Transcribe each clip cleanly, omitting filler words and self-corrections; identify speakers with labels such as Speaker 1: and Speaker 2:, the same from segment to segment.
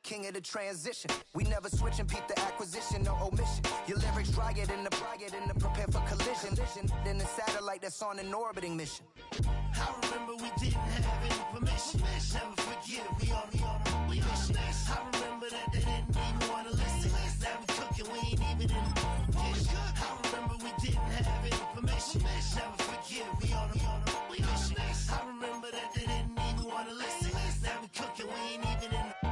Speaker 1: king of the transition. We never switch and peep the acquisition, no omission. Your lyrics dry it in the prepare for collision. Then the satellite that's on an orbiting mission.
Speaker 2: I remember we didn't have any permission. Never forget it, we on a mission. I remember that they didn't even want to listen. Now we cooking, we ain't even in the kitchen. I remember we didn't have any permission. Never forget it, we on a mission. I remember that they didn't even want to listen. Now we cooking, we ain't even in the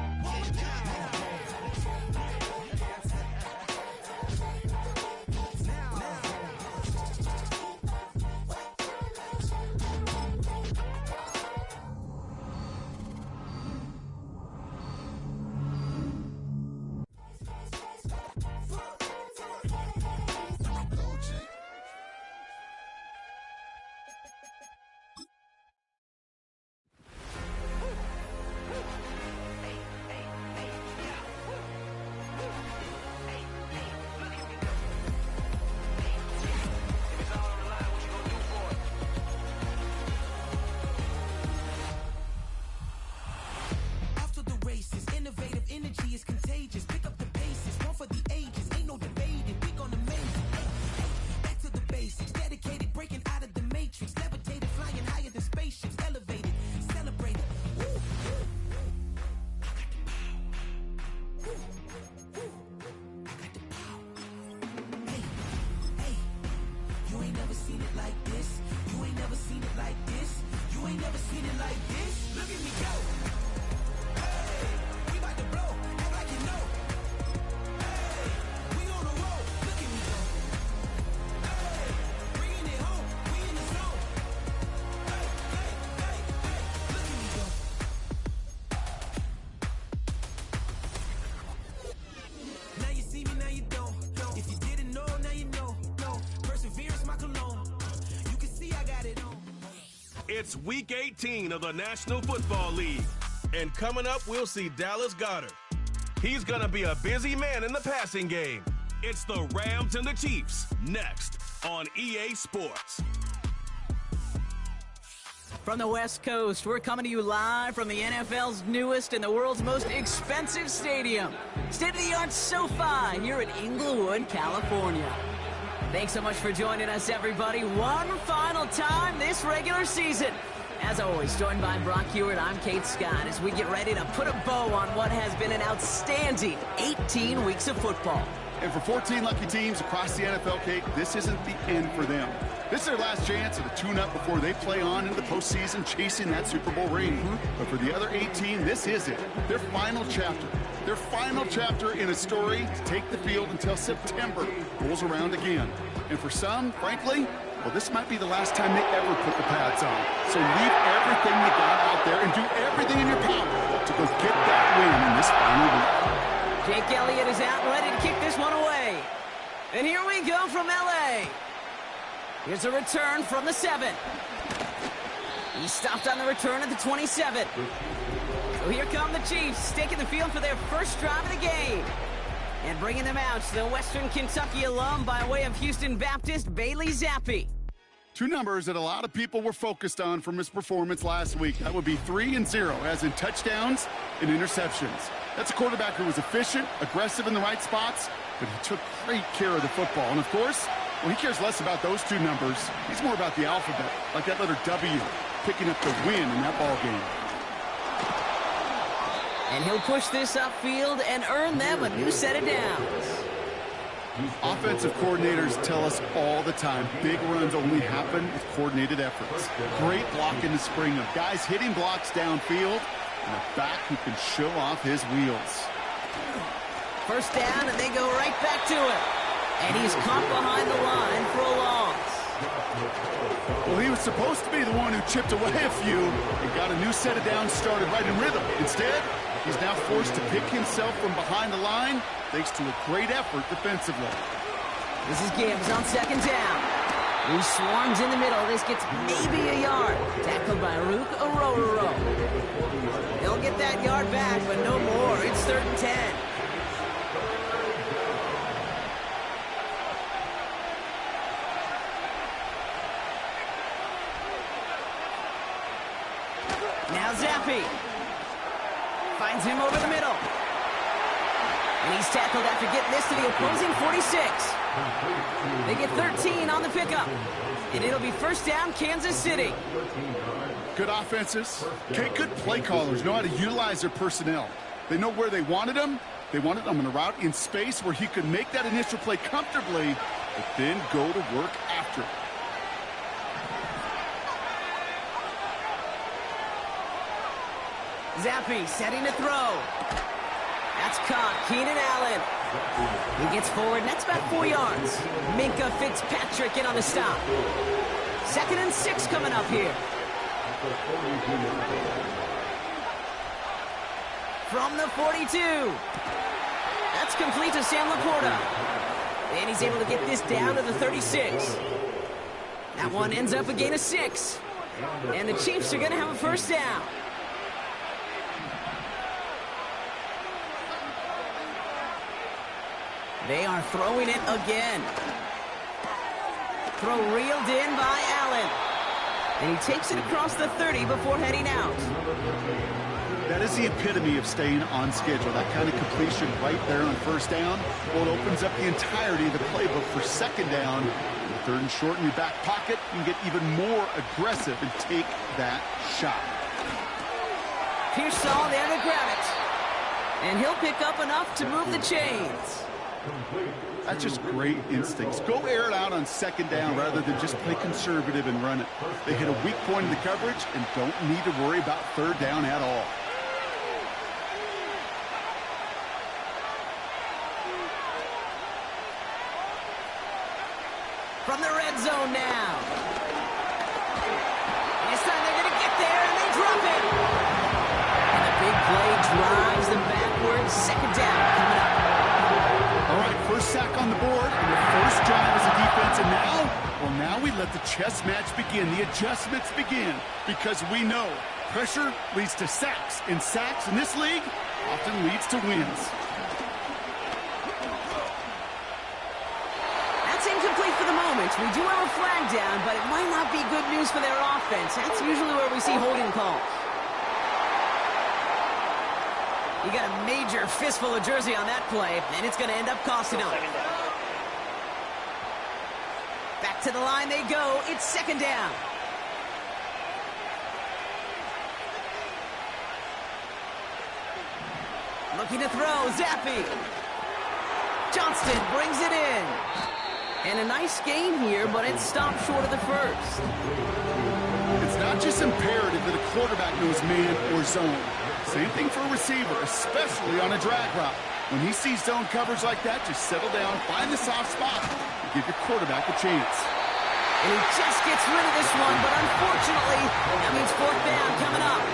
Speaker 3: It's Week 18 of the National Football League. And coming up, we'll see Dallas Goedert. He's going to be a busy man in the passing game. It's the Rams and the Chiefs, next on EA Sports.
Speaker 4: From the West Coast, we're coming to you live from the NFL's newest and the world's most expensive stadium, state-of-the-art SoFi here in Inglewood, California. Thanks so much for joining us, everybody. One final time this regular season. As always, joined by Brock Hewitt, I'm Kate Scott as we get ready to put a bow on what has been an outstanding 18 weeks of football.
Speaker 5: And for 14 lucky teams across the NFL, Kate, this isn't the end for them. This is their last chance at a tune-up before they play on into the postseason chasing that Super Bowl ring. But for the other 18, this is it. Their final chapter. Their final chapter in a story to take the field until September rolls around again. And for some, frankly, well, this might be the last time they ever put the pads on. So leave everything you got out there and do everything in your power to go get that win in this final week.
Speaker 4: Jake Elliott is out, ready to kick this one away. And here we go from L.A. Here's a return from the 7. He stopped on the return at the 27. So here come the Chiefs, taking the field for their first drive of the game. And bringing them out, the Western Kentucky alum by way of Houston Baptist, Bailey Zappi.
Speaker 5: Two numbers that a lot of people were focused on from his performance last week. That would be 3 and 0, as in touchdowns and interceptions. That's a quarterback who was efficient, aggressive in the right spots, but he took great care of the football. And of course, well, he cares less about those two numbers. He's more about the alphabet, like that letter W, picking up the win in that ball game.
Speaker 4: And he'll push this upfield and earn them a new set of downs.
Speaker 5: Offensive coordinators tell us all the time, big runs only happen with coordinated efforts. Great block in the spring of guys hitting blocks downfield and a back who can show off his wheels.
Speaker 4: First down, and they go right back to it. And he's caught behind the line for a loss.
Speaker 5: Well, he was supposed to be the one who chipped away a few and got a new set of downs started right in rhythm. Instead, he's now forced to pick himself from behind the line thanks to a great effort defensively.
Speaker 4: This is Gibbs on second down. He swarms in the middle. This gets maybe a yard. Tackled by Rook Orororo. He'll get that yard back, but no more. It's 3rd and 10. Now Zappi finds him over the middle. And he's tackled after getting this to the opposing 46. They get 13 on the pickup. And it'll be first down, Kansas City.
Speaker 5: Good offenses. Okay, good play callers know how to utilize their personnel. They know where they wanted them. They wanted them on a route in space where he could make that initial play comfortably, but then go to work after it.
Speaker 4: Zappe setting to throw. That's caught. Keenan Allen. He gets forward, and that's about 4 yards. Minkah Fitzpatrick in on the stop. 2nd and 6 coming up here. From the 42. That's complete to Sam Laporta. And he's able to get this down to the 36. That one ends up a gain of 6. And the Chiefs are going to have a first down. They are throwing it again. Throw reeled in by Allen. And he takes it across the 30 before heading out.
Speaker 5: That is the epitome of staying on schedule. That kind of completion right there on first down. Well, it opens up the entirety of the playbook for second down. And 3rd and short in your back pocket, you can get even more aggressive and take that shot.
Speaker 4: Pearsall there to grab it. And he'll pick up enough to move the chains.
Speaker 5: That's just great instincts. Go air it out on second down rather than just play conservative and run it. They hit a weak point in the coverage and don't need to worry about 3rd down at all.
Speaker 4: From the red zone now. This time they're going to get there, and they drop it. And a big play drives them backwards. 2nd down coming up.
Speaker 5: All right, first sack on the board, and the first drive as a defense, and now we let the chess match begin, the adjustments begin, because we know pressure leads to sacks, and sacks in this league often leads to wins.
Speaker 4: That's incomplete for the moment. We do have a flag down, but it might not be good news for their offense. That's usually where we see holding calls. You got a major fistful of jersey on that play, and it's going to end up costing them. Back to the line they go. It's 2nd down. Looking to throw. Zappe. Johnston brings it in. And a nice gain here, but it's stopped short of the first.
Speaker 5: It's not just imperative that a quarterback knows man or zone. Same thing for a receiver, especially on a drag route. When he sees zone coverage like that, just settle down, find the soft spot, and give your quarterback a chance.
Speaker 4: And he just gets rid of this one, but unfortunately, that means 4th down coming up.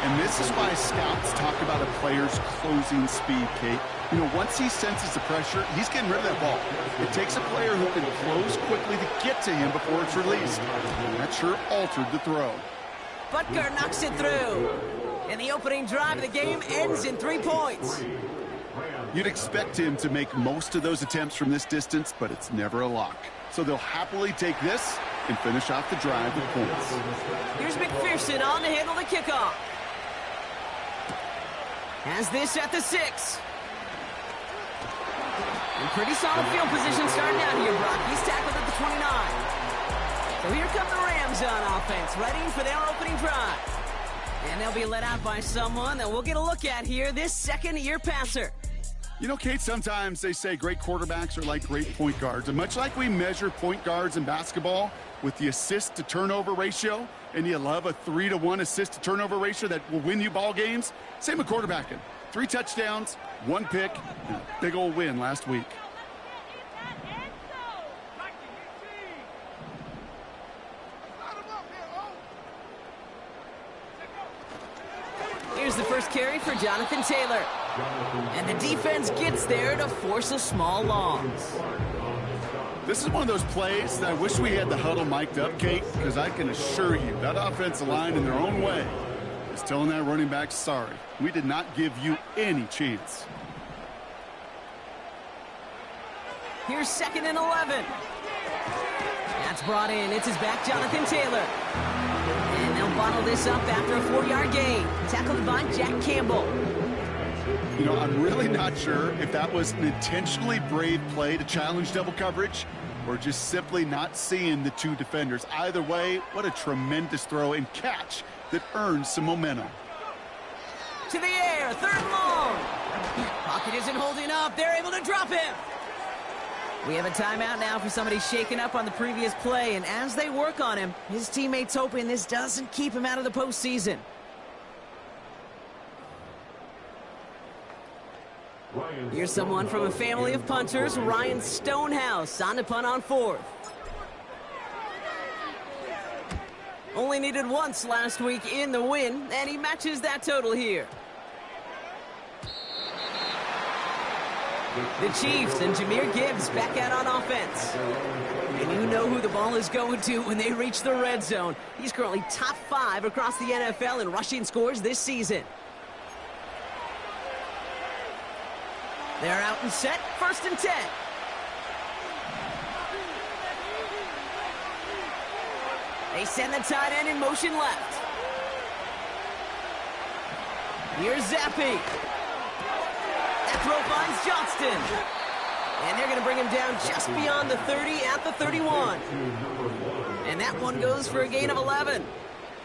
Speaker 5: And this is why scouts talk about a player's closing speed, Kate. You know, once he senses the pressure, he's getting rid of that ball. It takes a player who can close quickly to get to him before it's released. And that sure altered the throw.
Speaker 4: Butker knocks it through. And the opening drive of the game ends in 3 points.
Speaker 5: You'd expect him to make most of those attempts from this distance, but it's never a lock. So they'll happily take this and finish off the drive with points.
Speaker 4: Here's McPherson on to handle the kickoff. Has this at the 6. And pretty solid field position starting out here, Brock. He's tackled at the 29. So here come the Rams on offense, ready for their opening drive. And they'll be let out by someone that we'll get a look at here, this second-year passer.
Speaker 5: You know, Kate, sometimes they say great quarterbacks are like great point guards. And much like we measure point guards in basketball with the assist-to-turnover ratio, and you love a 3-to-1 assist-to-turnover ratio that will win you ball games, same with quarterbacking. 3 touchdowns, 1 pick, and a big old win last week.
Speaker 4: Here's the first carry for Jonathan Taylor. And the defense gets there to force a small loss.
Speaker 5: This is one of those plays that I wish we had the huddle mic'd up, Kate, because I can assure you that offensive line in their own way is telling that running back, sorry, we did not give you any chance.
Speaker 4: Here's 2nd and 11. That's brought in. It's his back, Jonathan Taylor. And they'll bottle this up after a 4-yard gain. Tackled by Jack Campbell.
Speaker 5: You know, I'm really not sure if that was an intentionally brave play to challenge double coverage or just simply not seeing the two defenders. Either way, what a tremendous throw and catch that earns some momentum.
Speaker 4: To the air, 3rd and long. Pocket isn't holding up. They're able to drop him. We have a timeout now for somebody shaken up on the previous play, and as they work on him, his teammates hoping this doesn't keep him out of the postseason. Here's someone from a family of punters, Ryan Stonehouse, on to punt on 4th. Only needed once last week in the win, and he matches that total here. The Chiefs and Jahmyr Gibbs back out on offense. And you know who the ball is going to when they reach the red zone. He's currently top 5 across the NFL in rushing scores this season. They're out and set, 1st and 10. They send the tight end in motion left. Here's Zappi. That throw finds Johnston. And they're going to bring him down just beyond the 30 at the 31. And that one goes for a gain of 11.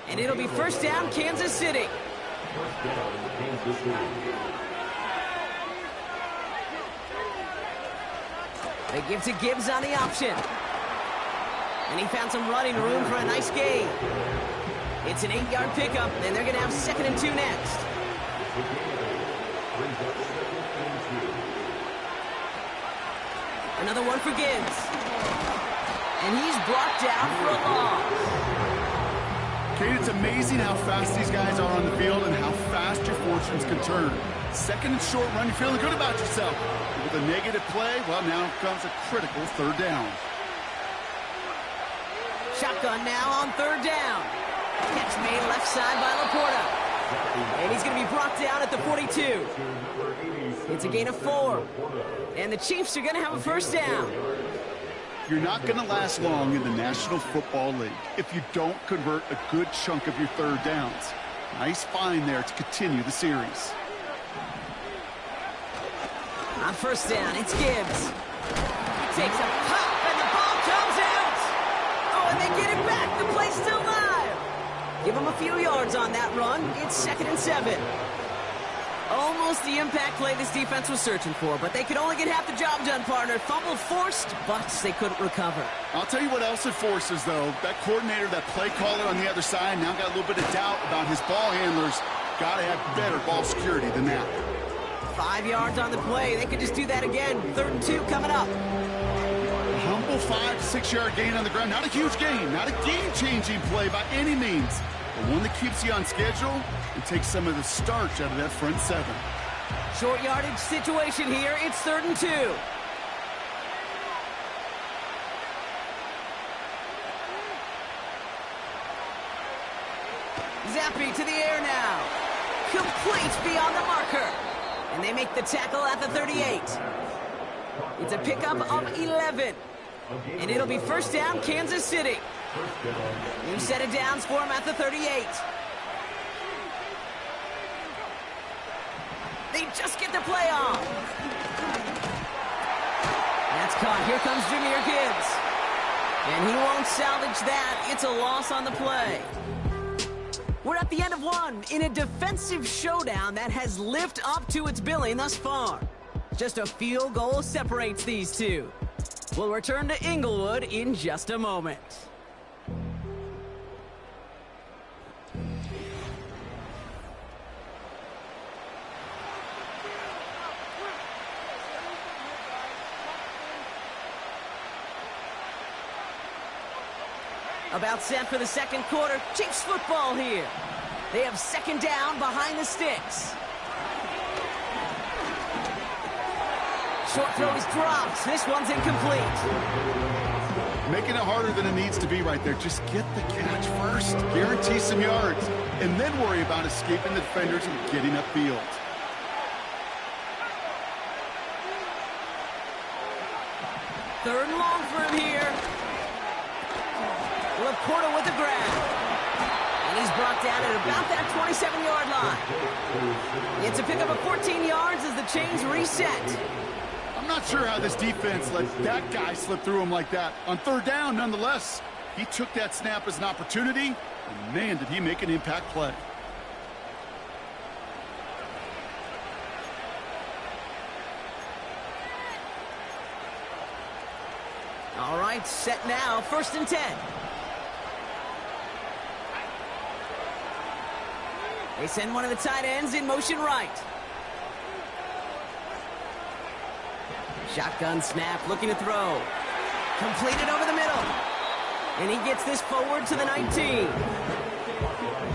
Speaker 4: And it'll be 1st down, Kansas City. They give to Gibbs on the option. And he found some running room for a nice gain. It's an 8-yard pickup, and they're going to have 2nd and 2 next. Another one for Gibbs. And he's brought down for a loss.
Speaker 5: Kate, it's amazing how fast these guys are on the field and how fast your fortunes can turn. 2nd and short run, you're feeling good about yourself. But with a negative play, well, now comes a critical 3rd down.
Speaker 4: Shotgun now on 3rd down. Catch made left side by Laporta. And he's going to be brought down at the 42. It's a gain of 4. And the Chiefs are going to have a 1st down.
Speaker 5: You're not going to last long in the National Football League if you don't convert a good chunk of your 3rd downs. Nice find there to continue the series.
Speaker 4: On 1st down, it's Gibbs. Takes a pop, and the ball comes out. Oh, and they get it back. The play's still live. Give him a few yards on that run. It's 2nd and 7. Almost the impact play this defense was searching for, but they could only get half the job done, partner. Fumble forced, but they couldn't recover.
Speaker 5: I'll tell you what else it forces, though. That coordinator, that play caller on the other side, now got a little bit of doubt about his ball handlers. Got to have better ball security than that.
Speaker 4: 5 yards on the play. They could just do that again. 3rd and 2 coming up.
Speaker 5: A humble 5 to 6 yard gain on the ground. Not a huge gain, not a game-changing play by any means, but one that keeps you on schedule and takes some of the starch out of that front 7.
Speaker 4: Short yardage situation here. It's 3rd and 2. Zappi to the air now. Complete beyond the marker. And they make the tackle at the 38. It's a pickup of 11. And it'll be 1st down, Kansas City. New set of downs for him at the 38. They just get the play off. That's caught. Here comes Jahmyr Gibbs. And he won't salvage that. It's a loss on the play. We're at the end of one in a defensive showdown that has lived up to its billing thus far. Just a field goal separates these two. We'll return to Inglewood in just a moment. About set for the 2nd quarter. Chiefs football here. They have 2nd down behind the sticks. Short throw is dropped. This one's incomplete.
Speaker 5: Making it harder than it needs to be right there. Just get the catch first. Guarantee some yards. And then worry about escaping the defenders and getting upfield.
Speaker 4: Third and long for him here. Laporta with the grab. And he's brought down at about that 27-yard line. It's a pickup of 14 yards as the chains reset.
Speaker 5: I'm not sure how this defense let that guy slip through him like that. On third down, nonetheless, he took that snap as an opportunity, and man, did he make an impact play.
Speaker 4: All right, set now, 1st and 10. They send one of the tight ends in motion right. Shotgun snap, looking to throw. Completed over the middle. And he gets this forward to the 19.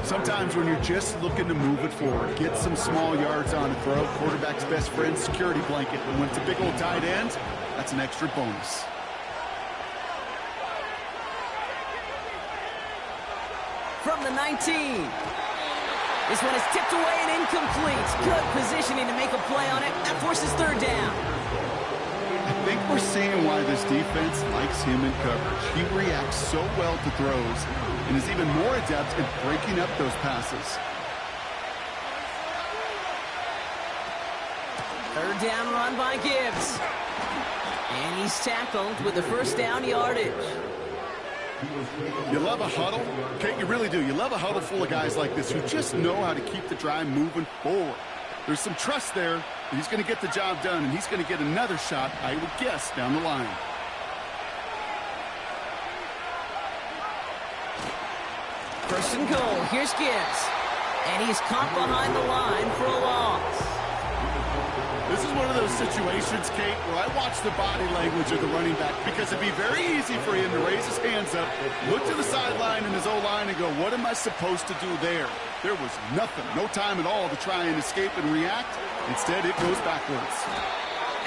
Speaker 5: Sometimes when you're just looking to move it forward, get some small yards on a throw, quarterback's best friend, security blanket. And when it's a big old tight end, that's an extra bonus.
Speaker 4: From the 19. This one is tipped away and incomplete. Good positioning to make a play on it. That forces 3rd down.
Speaker 5: I think we're seeing why this defense likes him in coverage. He reacts so well to throws and is even more adept at breaking up those passes.
Speaker 4: 3rd down run by Gibbs. And he's tackled with the 1st down yardage.
Speaker 5: You love a huddle? Okay, you really do. You love a huddle full of guys like this who just know how to keep the drive moving forward. There's some trust there that he's going to get the job done, and he's going to get another shot, I would guess, down the line.
Speaker 4: First and goal. Here's Gibbs. And he's caught behind the line for a loss.
Speaker 5: This is one of those situations, Kate, where I watch the body language of the running back because it'd be very easy for him to raise his hands up, look to the sideline in his O-line and go, what am I supposed to do there? There was nothing, no time at all to try and escape and react. Instead, it goes backwards.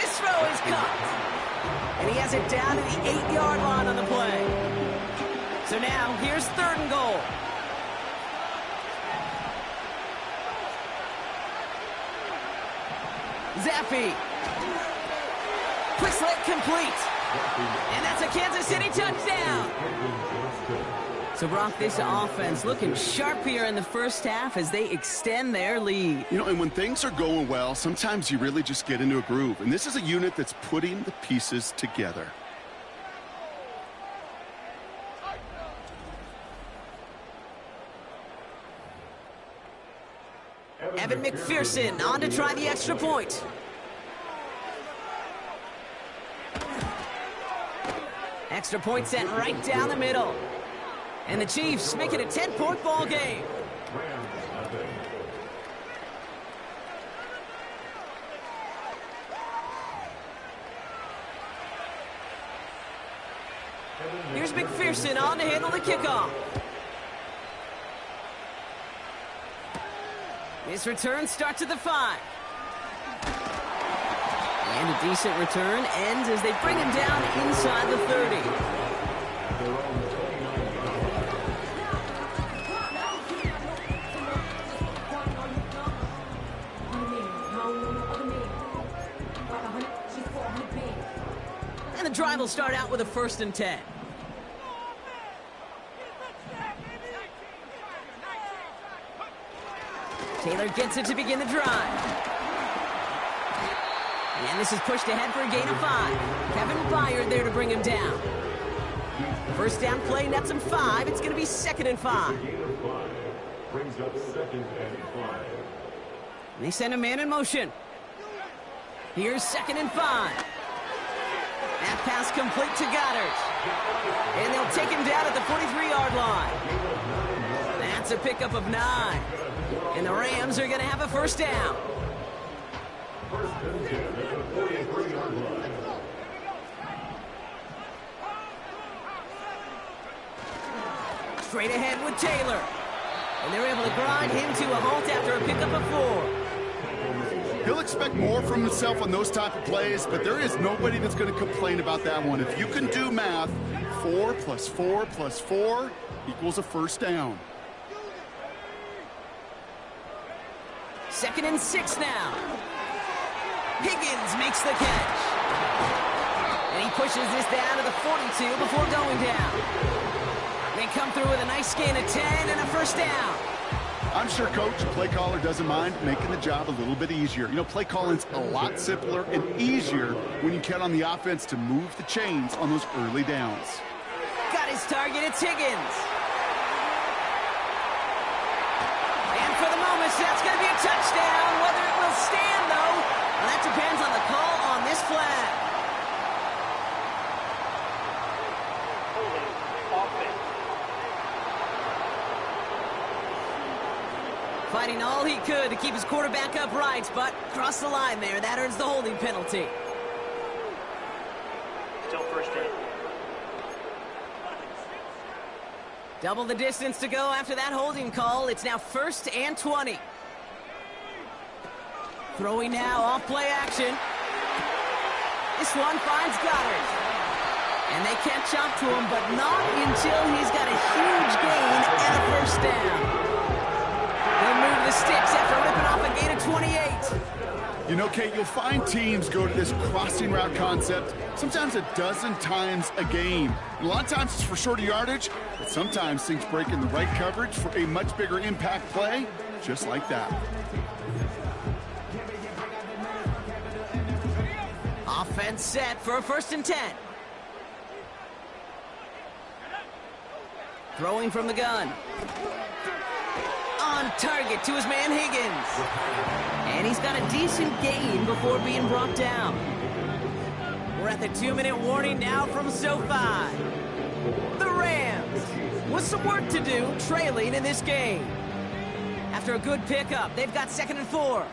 Speaker 4: This throw is caught. And he has it down to the 8-yard line on the play. So now, here's 3rd and goal. Zappi. Quick slant complete. And that's a Kansas City touchdown. So, Brock, this offense looking sharp here in the 1st half as they extend their lead.
Speaker 5: You know, and when things are going well, sometimes you really just get into a groove. And this is a unit that's putting the pieces together.
Speaker 4: Evan McPherson on to try the extra point. Extra point sent right down the middle. And the Chiefs make it a 10-point ball game. Here's McPherson on to handle the kickoff. This return starts at the 5. And a decent return ends as they bring him down inside the 30. And the drive will start out with a 1st and 10. Taylor gets it to begin the drive. And this is pushed ahead for a gain of 5. Kevin Byard there to bring him down. 1st down play nets him 5. It's going to be 2nd and 5.
Speaker 6: Brings up 2nd and 5.
Speaker 4: They send a man in motion. Here's 2nd and 5. That pass complete to Goddard. And they'll take him down at the 43-yard line. That's a pickup of 9. And the Rams are going to have a 1st down.
Speaker 6: 1st and 10 at the 43-yard line.
Speaker 4: Straight ahead with Taylor. And they're able to grind him to a halt after a pickup of 4.
Speaker 5: He'll expect more from himself on those type of plays, but there is nobody that's going to complain about that one. If you can do math, 4 plus 4 plus 4 equals a 1st down.
Speaker 4: 2nd and 6 now. Higgins makes the catch. And he pushes this down to the 42 before going down. They come through with a nice gain of 10 and a first down.
Speaker 5: I'm sure Coach, play caller, doesn't mind making the job a little bit easier. You know, play calling's a lot simpler and easier when you count on the offense to move the chains on those early downs.
Speaker 4: Got his target, it's Higgins. And for the moment, that's going to be a touchdown. Whether it will stand, though, well, that depends on the call on this flag. Fighting all he could to keep his quarterback upright, but crossed the line there. That earns the holding penalty.
Speaker 7: Still first down.
Speaker 4: Double the distance to go after that holding call. It's now 1st and 20. Throwing now off play action. This one finds Goddard. And they catch up to him, but not until he's got a huge gain and a first down. They'll move the sticks after ripping off a gain of 28.
Speaker 5: You know, Kate, you'll find teams go to this crossing route concept sometimes a dozen times a game. A lot of times it's for shorter yardage, but sometimes things break in the right coverage for a much bigger impact play, just like that.
Speaker 4: Offense set for a 1st and 10. Throwing from the gun. On target to his man Higgins. And he's got a decent gain before being brought down. We're at the 2-minute warning now from SoFi. The Rams with some work to do, trailing in this game. After a good pickup, they've got 2nd and 4.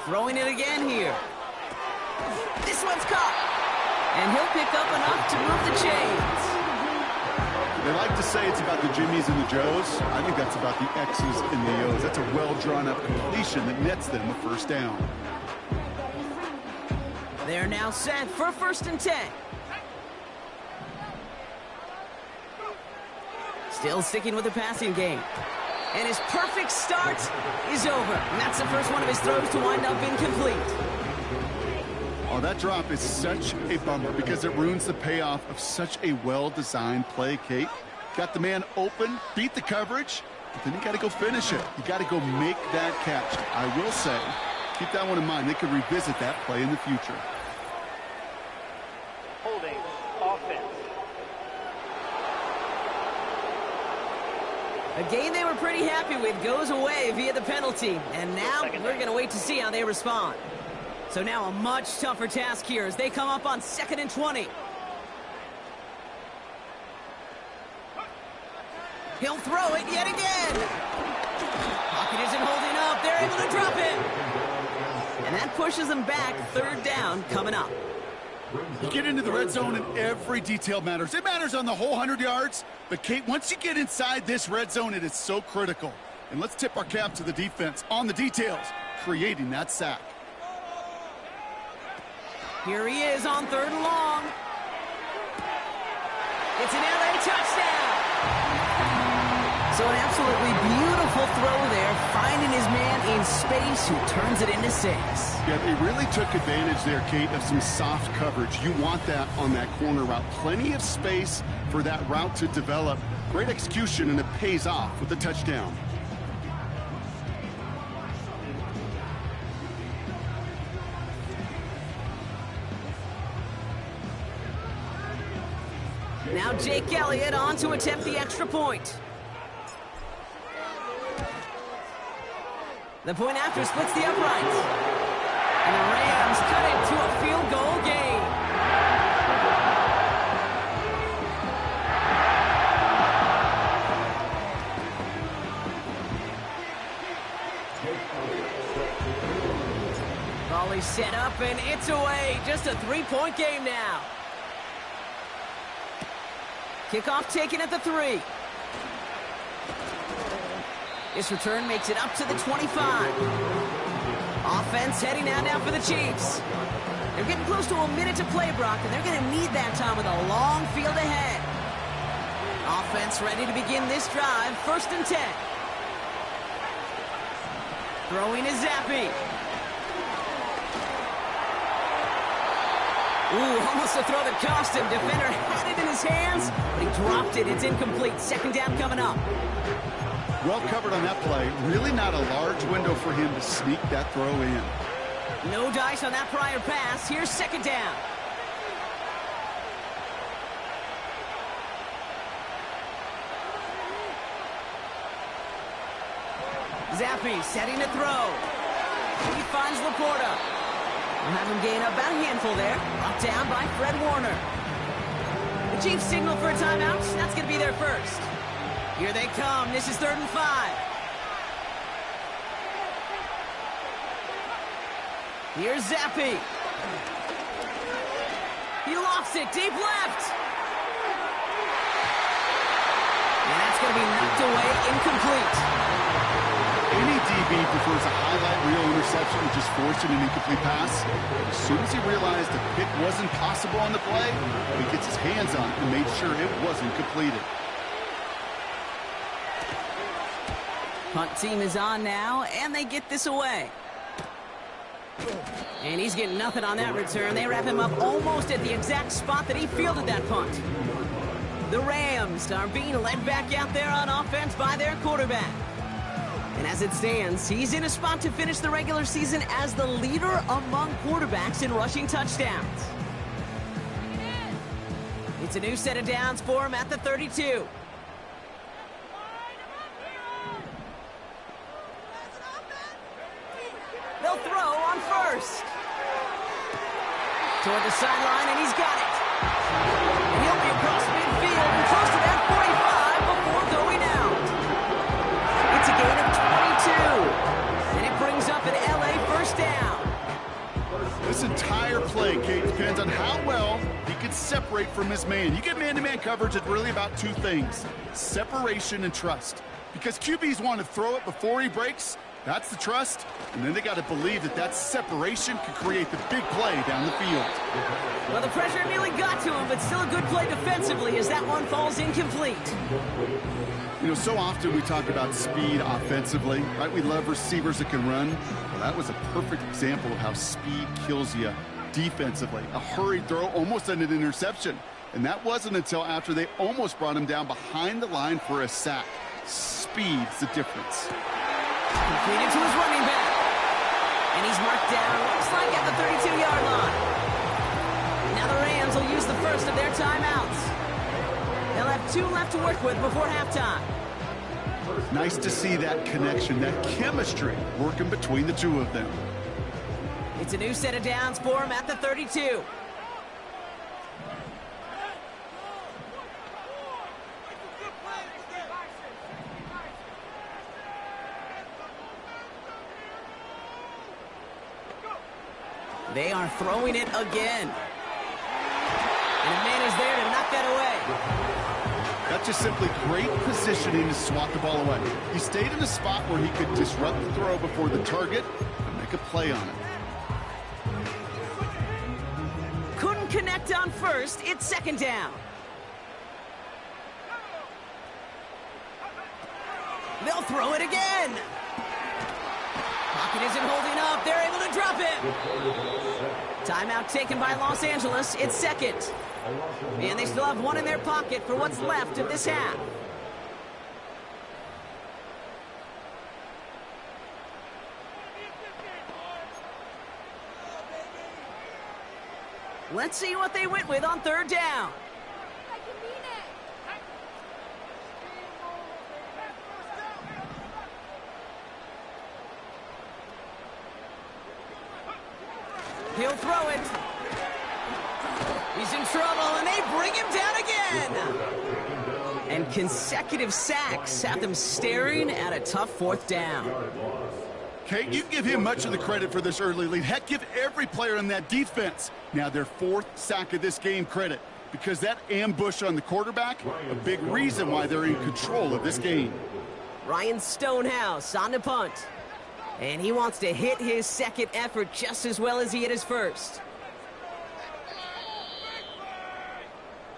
Speaker 4: Throwing it again here. This one's caught. And he'll pick up enough to move the chains.
Speaker 5: They like to say it's about the Jimmies and the Joes. I think that's about the X's and the O's. That's a well-drawn-up completion that nets them a first down.
Speaker 4: They're now set for 1st and 10. Still sticking with the passing game. And his perfect start is over. And that's the first one of his throws to wind up incomplete.
Speaker 5: Oh, that drop is such a bummer because it ruins the payoff of such a well-designed play, Kate. Got the man open, beat the coverage, but then you got to go finish it. You got to go make that catch. I will say, keep that one in mind. They could revisit that play in the future.
Speaker 7: Holding offense.
Speaker 4: A game they were pretty happy with goes away via the penalty. And now we're going to wait to see how they respond. So now a much tougher task here as they come up on 2nd and 20. He'll throw it yet again. Pocket isn't holding up. They're able to drop it. And that pushes them back. 3rd down coming up.
Speaker 5: You get into the red zone and every detail matters. It matters on the whole 100 yards. But, Kate, once you get inside this red zone, it is so critical. And let's tip our cap to the defense on the details, creating that sack.
Speaker 4: Here he is on 3rd and long. It's an LA touchdown. So an absolutely beautiful throw there, finding his man in space who turns it into 6.
Speaker 5: Yeah, they really took advantage there, Kate, of some soft coverage. You want that on that corner route. Plenty of space for that route to develop. Great execution, and it pays off with the touchdown.
Speaker 4: Now Jake Elliott on to attempt the extra point. The point after splits the uprights. And the Rams cut it to a field goal game. Volley set up and it's away. Just a 3-point game now. Kickoff taken at the 3. This return makes it up to the 25. Offense heading out now for the Chiefs. They're getting close to a minute to play, Brock, and they're going to need that time with a long field ahead. Offense ready to begin this drive. 1st and 10. Throwing is Zappe. Ooh, almost to throw that cost him. Defender had it in his hands, but he dropped it. It's incomplete. Second down coming up.
Speaker 5: Well covered on that play. Really not a large window for him to sneak that throw in.
Speaker 4: No dice on that prior pass. Here's second down. Zappi setting to throw. He finds Laporta. We'll have him gain up about a handful there. Brought down by Fred Warner. The Chiefs signal for a timeout. That's going to be their first. Here they come. This is 3rd and 5. Here's Zappi. He lofts it deep left. And that's going to be knocked away, incomplete.
Speaker 5: Any DB prefers a highlight reel interception and just forcing an incomplete pass. As soon as he realized the pick wasn't possible on the play, he gets his hands on it and made sure it wasn't completed.
Speaker 4: Punt team is on now, and they get this away. And he's getting nothing on that return. They wrap him up almost at the exact spot that he fielded that punt. The Rams are being led back out there on offense by their quarterback. And as it stands, he's in a spot to finish the regular season as the leader among quarterbacks in rushing touchdowns. It's a new set of downs for him at the 32. They'll throw on first. Toward the sideline, and he's got it. And he'll be across midfield and close to that 45 before going out. It's a gain of 22. And it brings up an LA first down.
Speaker 5: This entire play, Kate, depends on how well he can separate from his man. You get man-to-man coverage, it's really about two things: separation and trust. Because QBs want to throw it before he breaks. That's the trust, and then they got to believe that that separation can create the big play down the field.
Speaker 4: Well, the pressure nearly got to him, but still a good play defensively as that one falls incomplete.
Speaker 5: You know, so often we talk about speed offensively, right? We love receivers that can run. Well, that was a perfect example of how speed kills you defensively. A hurried throw, almost an interception. And that wasn't until after they almost brought him down behind the line for a sack. Speed's the difference.
Speaker 4: Completed to his running back. And he's marked down, looks like at the 32-yard line. Now the Rams will use the first of their timeouts. They'll have 2 left to work with before halftime.
Speaker 5: Nice to see that connection, that chemistry working between the two of them.
Speaker 4: It's a new set of downs for him at the 32. They are throwing it again. And a man is there to knock that away.
Speaker 5: That's just simply great positioning to swat the ball away. He stayed in a spot where he could disrupt the throw before the target and make a play on it.
Speaker 4: Couldn't connect on first. It's second down. They'll throw it again. Pocket isn't holding up. They're able to drop it. Timeout taken by Los Angeles. It's second. And they still have one in their pocket for what's left of this half. Let's see what they went with on third down. He'll throw it. He's in trouble, and they bring him down again. And consecutive sacks have them staring at a tough fourth down.
Speaker 5: Kate, you give him much of the credit for this early lead. Heck, give every player in that defense now their 4th sack of this game credit, because that ambush on the quarterback, a big reason why they're in control of this game.
Speaker 4: Ryan Stonehouse on the punt. And he wants to hit his second effort just as well as he hit his first.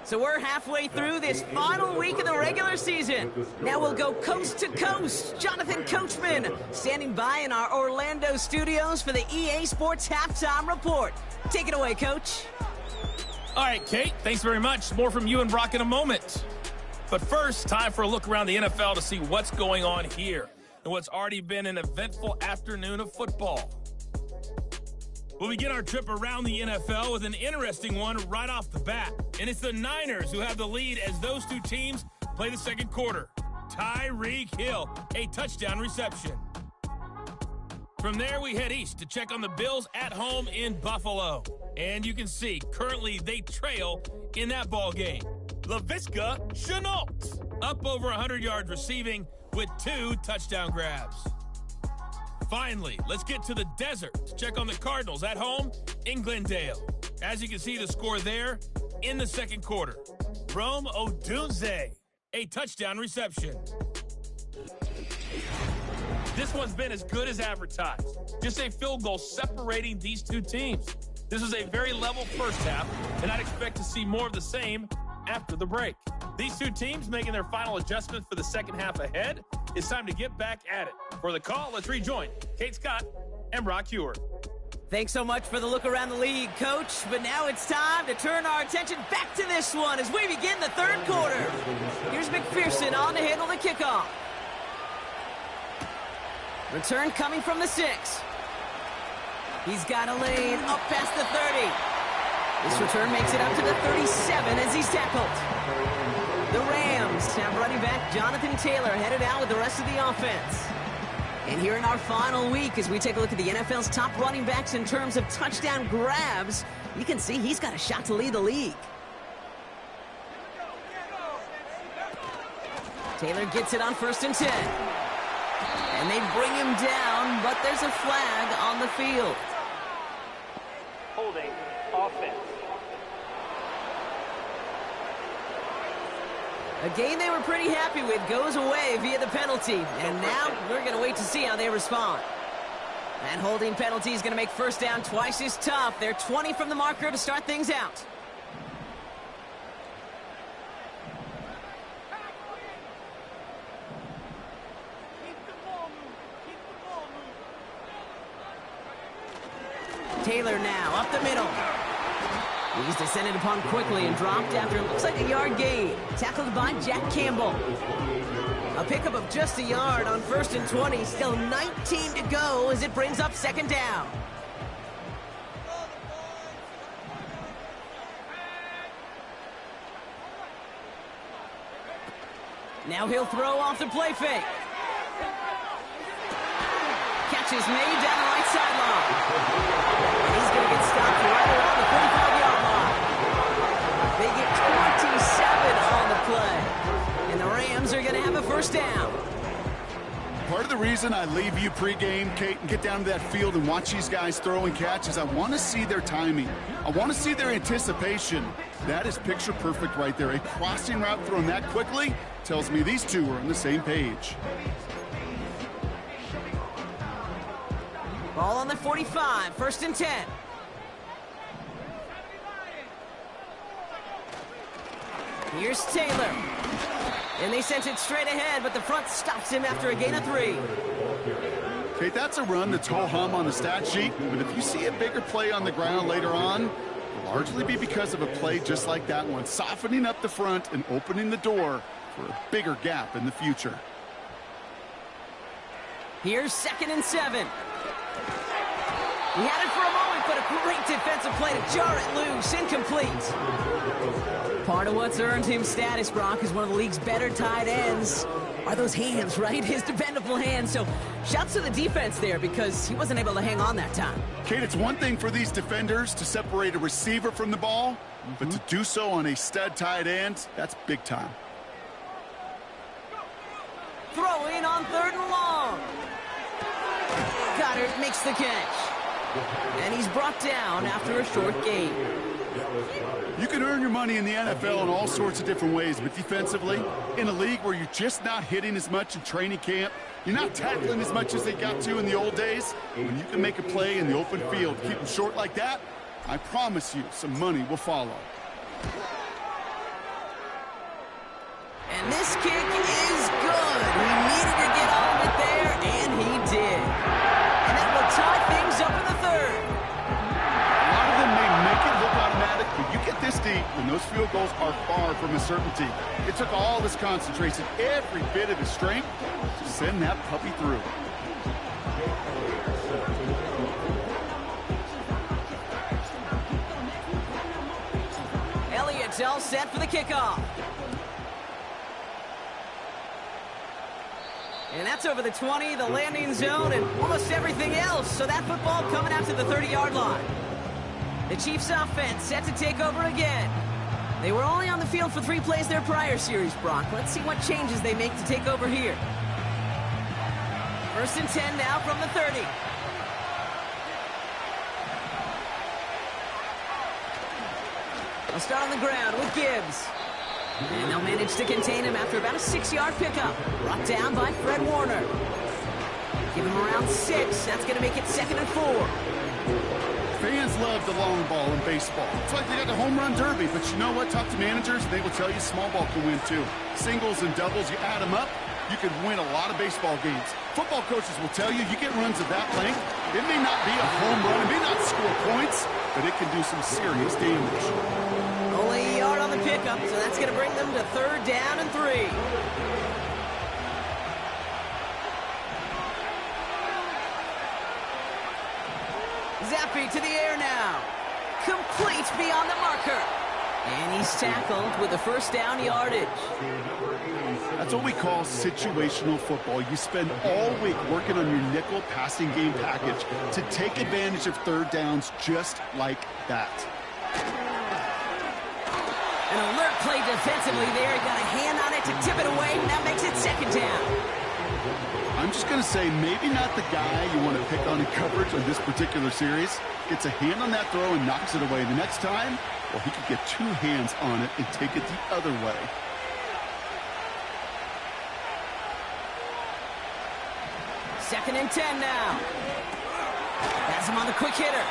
Speaker 4: So we're halfway through this final week of the regular season. Now we'll go coast to coast. Jonathan Coachman standing by in our Orlando studios for the EA Sports Halftime Report. Take it away, Coach.
Speaker 8: All right, Kate, thanks very much. More from you and Brock in a moment. But first, time for a look around the NFL to see what's going on here and what's already been an eventful afternoon of football. We'll begin our trip around the NFL with an interesting one right off the bat. And it's the Niners who have the lead as those two teams play the second quarter. Tyreek Hill, a touchdown reception. From there, we head east to check on the Bills at home in Buffalo. And you can see, currently they trail in that ball game. Laviska Shenault, up over 100 yards receiving with 2 touchdown grabs. Finally, let's get to the desert to check on the Cardinals at home in Glendale. As you can see, the score there in the second quarter. Rome Odunze, a touchdown reception. This one's been as good as advertised. Just a field goal separating these two teams. This was a very level first half, and I'd expect to see more of the same after the break. These two teams making their final adjustments for the second half ahead. It's time to get back at it. For the call, let's rejoin Kate Scott and Brock Huard.
Speaker 4: Thanks so much for the look around the league, Coach. But now it's time to turn our attention back to this one as we begin the third quarter. Here's McPherson on to handle the kickoff. Return coming from the 6. He's got a lane up past the 30. This return makes it up to the 37 as he's tackled. The Rams have running back Jonathan Taylor headed out with the rest of the offense. And here in our final week, as we take a look at the NFL's top running backs in terms of touchdown grabs, you can see he's got a shot to lead the league. Taylor gets it on 1st and 10. And they bring him down, but there's a flag on the field.
Speaker 7: Holding offense.
Speaker 4: A game they were pretty happy with goes away via the penalty. And now we're going to wait to see how they respond. That holding penalty is going to make first down twice as tough. They're 20 from the marker to start things out. Taylor now up the middle. He's descended upon quickly and dropped after it looks like a yard gain. Tackled by Jack Campbell. A pickup of just a yard on 1st and 20. Still 19 to go as it brings up second down. Now he'll throw off the play fake. Catch is made down the right sideline. He's going to get stopped right around the 45-yard line. They get 27 on the play. And the Rams are going to have a first down.
Speaker 5: Part of the reason I leave you pregame, Kate, and get down to that field and watch these guys throw and catch is I want to see their timing. I want to see their anticipation. That is picture perfect right there. A crossing route thrown that quickly tells me these two are on the same page.
Speaker 4: Ball on the 45, 1st and 10. Here's Taylor. And they sent it straight ahead, but the front stops him after a gain of 3.
Speaker 5: Okay, that's a run that's ho-hum on the stat sheet, but if you see a bigger play on the ground later on, it'll largely be because of a play just like that one, softening up the front and opening the door for a bigger gap in the future.
Speaker 4: Here's 2nd and 7. He had it for a moment, but a great defensive play to jar it loose. Incomplete. Part of what's earned him status, Brock, is one of the league's better tight ends. Are those hands, right? His dependable hands. So shouts to the defense there because he wasn't able to hang on that time.
Speaker 5: Kate, it's one thing for these defenders to separate a receiver from the ball, but to do so on a stud tight end, that's big time.
Speaker 4: Throw in on 3rd and long. Goddard makes the catch. And he's brought down after a short gain.
Speaker 5: You can earn your money in the NFL in all sorts of different ways, but defensively, in a league where you're just not hitting as much in training camp, you're not tackling as much as they got to in the old days, when you can make a play in the open field, keep them short like that, I promise you some money will follow.
Speaker 4: And this kick is good. He needed to get all of it there, and he did. And that will tie things up in the 3rd.
Speaker 5: A lot of them may make it look automatic, but you get this and those field goals are far from a certainty. It took all his concentration, every bit of his strength, to send that puppy through.
Speaker 4: Elliott's all set for the kickoff. And that's over the 20, the landing zone, and almost everything else. So that football coming out to the 30-yard line. The Chiefs offense set to take over again. They were only on the field for 3 plays their prior series, Brock. Let's see what changes they make to take over here. 1st and 10 now from the 30. They'll start on the ground with Gibbs. And they'll manage to contain him after about a 6-yard pickup. Brought down by Fred Warner. Give him around 6. That's going to make it 2nd and 4.
Speaker 5: Fans love the long ball in baseball. It's like they got the home run derby, but you know what? Talk to managers, they will tell you small ball can win too. Singles and doubles, you add them up, you can win a lot of baseball games. Football coaches will tell you, you get runs of that length, it may not be a home run, it may not score points, but it can do some serious damage.
Speaker 4: Only a yard on the pickup, so that's going to bring them to 3rd down and 3. Zappe to the air now. Complete beyond the marker. And he's tackled with the 1st down yardage.
Speaker 5: That's what we call situational football. You spend all week working on your nickel passing game package to take advantage of 3rd downs just like that.
Speaker 4: An alert play defensively there. He got a hand on it to tip it away, and that makes it 2nd down.
Speaker 5: I'm just going to say maybe not the guy you want to pick on in coverage on this particular series. Gets a hand on that throw and knocks it away. The next time, well, he could get 2 hands on it and take it the other way.
Speaker 4: Second and 10 now. Has him on the quick hitter.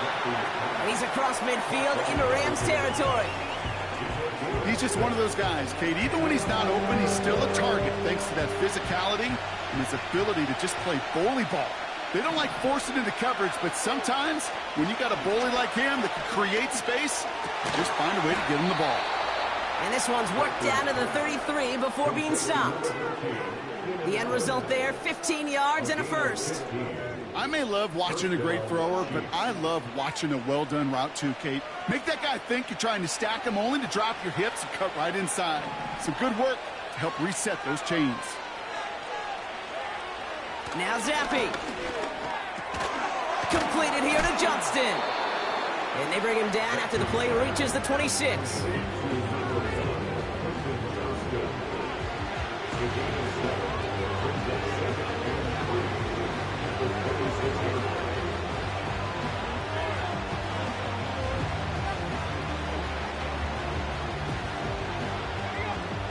Speaker 4: And he's across midfield into Rams territory.
Speaker 5: He's just one of those guys, Kate. Even when he's not open, he's still a target thanks to that physicality and his ability to just play bully ball. They don't like forcing into coverage, but sometimes when you got a bully like him that can create space, just find a way to get him the ball.
Speaker 4: And this one's worked down to the 33 before being stopped. The end result there, 15 yards and a 1st.
Speaker 5: I may love watching a great thrower, but I love watching a well-done route too, Kate. Make that guy think you're trying to stack him only to drop your hips and cut right inside. Some good work to help reset those chains.
Speaker 4: Now Zappe. Completed here to Johnston. And they bring him down after the play reaches the 26.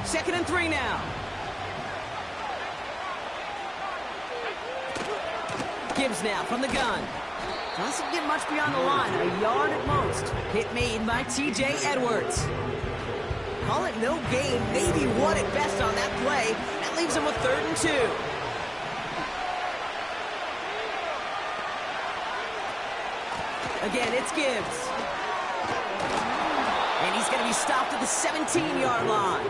Speaker 4: Second and 3 now. Gibbs now from the gun. Doesn't get much beyond the line, a yard at most. Hit made by T.J. Edwards. Call it no gain, maybe one at best on that play. That leaves him with 3rd and 2. Again, it's Gibbs. And he's going to be stopped at the 17-yard line.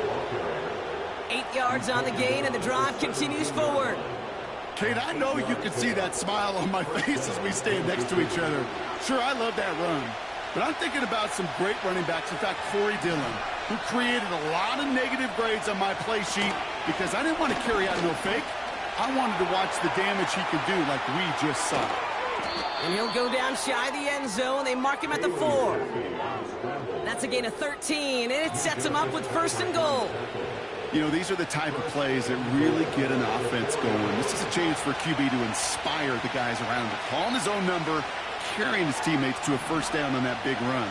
Speaker 4: 8 yards on the gain, and the drive continues forward.
Speaker 5: Kate, I know you can see that smile on my face as we stand next to each other. Sure, I love that run. But I'm thinking about some great running backs. In fact, Corey Dillon, who created a lot of negative grades on my play sheet because I didn't want to carry out no fake. I wanted to watch the damage he could do like we just saw.
Speaker 4: And he'll go down shy of the end zone. They mark him at the 4. That's a gain of 13, and it sets him up with 1st and goal.
Speaker 5: You know, these are the type of plays that really get an offense going. This is a chance for QB to inspire the guys around him. Calling his own number, carrying his teammates to a 1st down on that big run.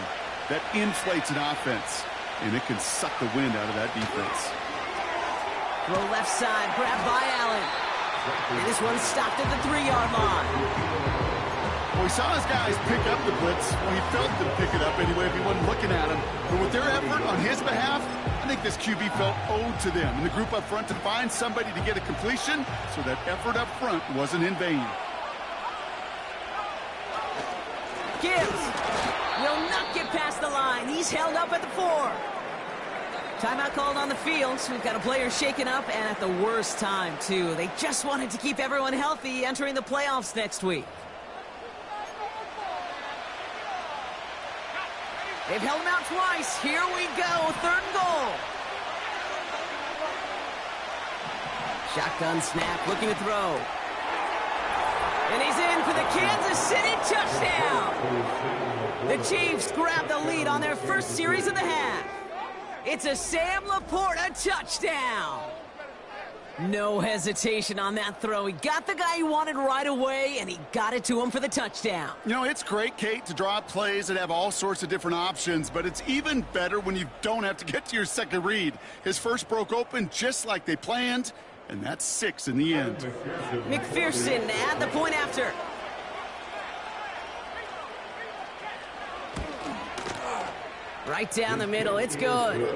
Speaker 5: That inflates an offense, and it can suck the wind out of that defense.
Speaker 4: Throw left side, grabbed by Allen. And this one's stopped at the 3-yard line.
Speaker 5: Well, we saw his guys pick up the blitz. Well, he felt them pick it up anyway if he wasn't looking at him. But with their effort on his behalf, I think this QB felt owed to them and the group up front to find somebody to get a completion, so that effort up front wasn't in vain.
Speaker 4: Gibbs will not get past the line. He's held up at the 4. Timeout called on the field. We've got a player shaken up, and at the worst time, too. They just wanted to keep everyone healthy entering the playoffs next week. They've held him out twice. Here we go. 3rd and goal. Shotgun snap, looking to throw. And he's in for the Kansas City touchdown. The Chiefs grab the lead on their first series of the half. It's a Sam Laporta touchdown. No hesitation on that throw. He got the guy he wanted right away, and he got it to him for the touchdown.
Speaker 5: You know, it's great, Kate, to draw up plays that have all sorts of different options, but it's even better when you don't have to get to your second read. His first broke open just like they planned, and that's 6 in the end.
Speaker 4: McPherson at the point after. Right down the middle, it's good.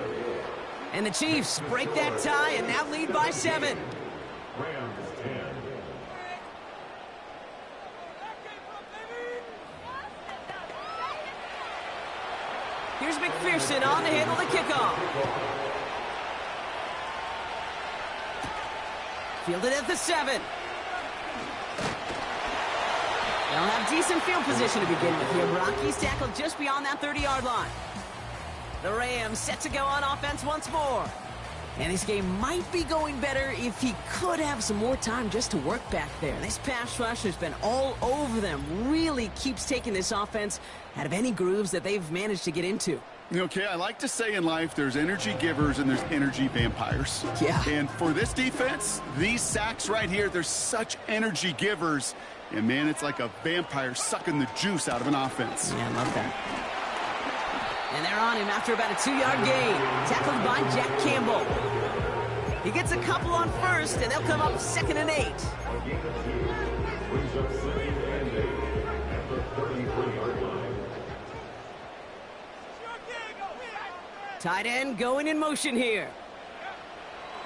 Speaker 4: And the Chiefs break that tie and now lead by 7. Here's McPherson on to handle the kickoff. Fielded at the 7. They'll have decent field position to begin with here. Rockies tackled just beyond that 30-yard line. The Rams set to go on offense once more. And this game might be going better if he could have some more time just to work back there. This pass rush has been all over them. Really keeps taking this offense out of any grooves that they've managed to get into.
Speaker 5: Okay, I like to say in life there's energy givers and there's energy vampires.
Speaker 4: Yeah.
Speaker 5: And for this defense, these sacks right here, they're such energy givers. And, man, it's like a vampire sucking the juice out of an offense.
Speaker 4: Yeah, I love that. And they're on him after about a 2-yard gain. Tackled by Jack Campbell. He gets a couple on first, and they'll come up 2nd and 8. Tight end going in motion here.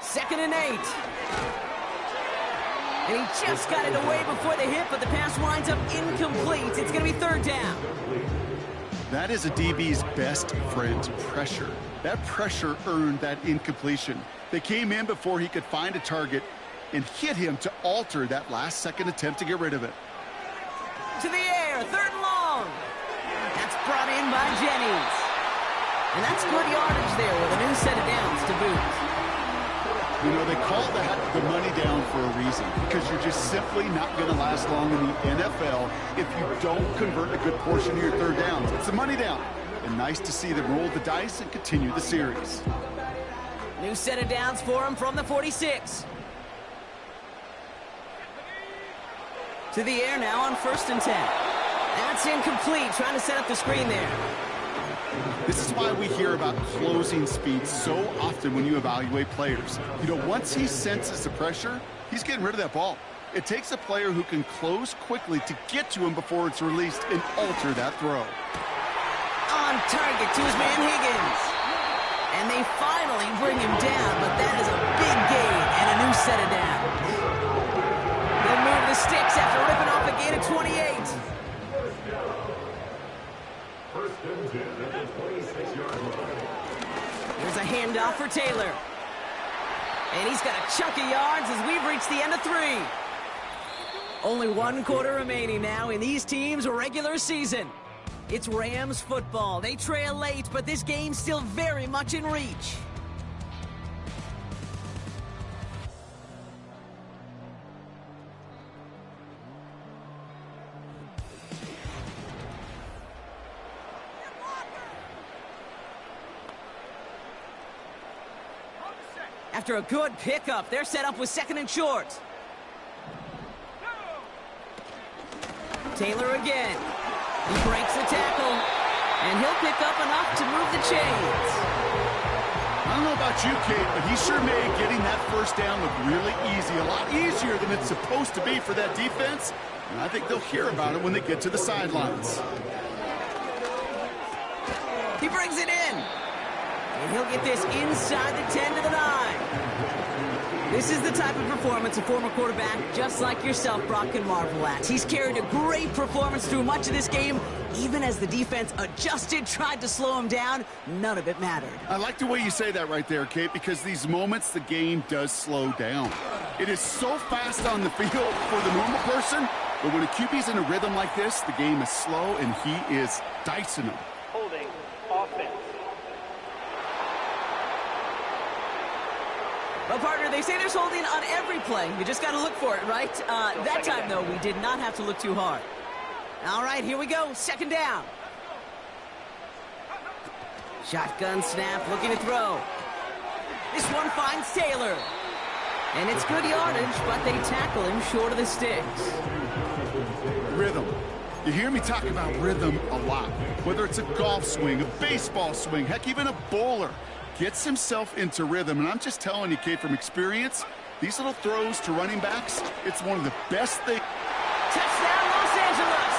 Speaker 4: 2nd and 8. And he just got it away before the hit, but the pass winds up incomplete. It's going to be 3rd down.
Speaker 5: That is a DB's best friend, pressure. That pressure earned that incompletion. They came in before he could find a target and hit him to alter that last-second attempt to get rid of it.
Speaker 4: To the air, 3rd and long. That's brought in by Jennings. And that's good yardage there with a new set of downs to boot.
Speaker 5: You know, they call that the money down for a reason, because you're just simply not going to last long in the NFL if you don't convert a good portion of your 3rd downs. It's the money down. And nice to see them roll the dice and continue the series.
Speaker 4: New set of downs for him from the 46. To the air now on 1st and 10. That's incomplete, trying to set up the screen there.
Speaker 5: This is why we hear about closing speed so often when you evaluate players. You know, once he senses the pressure, he's getting rid of that ball. It takes a player who can close quickly to get to him before it's released and alter that throw.
Speaker 4: On target to his man Higgins. And they finally bring him down, but that is a big gain and a new set of downs. They'll move the sticks after ripping off a gain of 28. Here's a handoff for Taylor. And he's got a chunk of yards as we've reached the end of 3. Only 1 quarter remaining now in these teams' regular season. It's Rams football. They trail late, but this game's still very much in reach. After a good pickup, they're set up with 2nd and short. Taylor again. He breaks the tackle, and he'll pick up enough to move the chains.
Speaker 5: I don't know about you, Kate, but he sure made getting that 1st down look really easy, a lot easier than it's supposed to be for that defense, and I think they'll hear about it when they get to the sidelines.
Speaker 4: He brings it in. And he'll get this inside the 10 to the 9. This is the type of performance a former quarterback just like yourself, Brock, can marvel at. He's carried a great performance through much of this game. Even as the defense adjusted, tried to slow him down, none of it mattered.
Speaker 5: I like the way you say that right there, Kate, because these moments the game does slow down. It is so fast on the field for the normal person, but when a QB's in a rhythm like this, the game is slow and he is dicing them.
Speaker 7: Holding offense.
Speaker 4: Well, partner, they say there's holding on every play. You just got to look for it, right? That time, though, we did not have to look too hard. All right, here we go. Second down. Shotgun snap, looking to throw. This one finds Taylor. And it's good yardage, but they tackle him short of the sticks.
Speaker 5: Rhythm. You hear me talk about rhythm a lot. Whether it's a golf swing, a baseball swing, heck, even a bowler. Gets himself into rhythm, and I'm just telling you, Kate, from experience, these little throws to running backs, it's one of the best things.
Speaker 4: Touchdown, Los Angeles!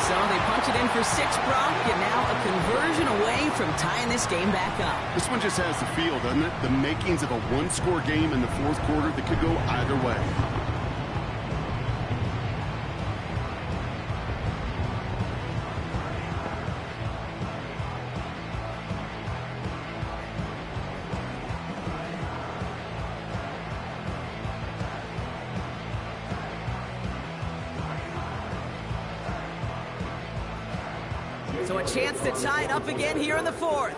Speaker 4: So they punch it in for 6, Brock, and now a conversion away from tying this game back up.
Speaker 5: This one just has the feel, doesn't it? The makings of a one-score game in the fourth quarter that could go either way.
Speaker 4: So a chance to tie it up again here in the fourth.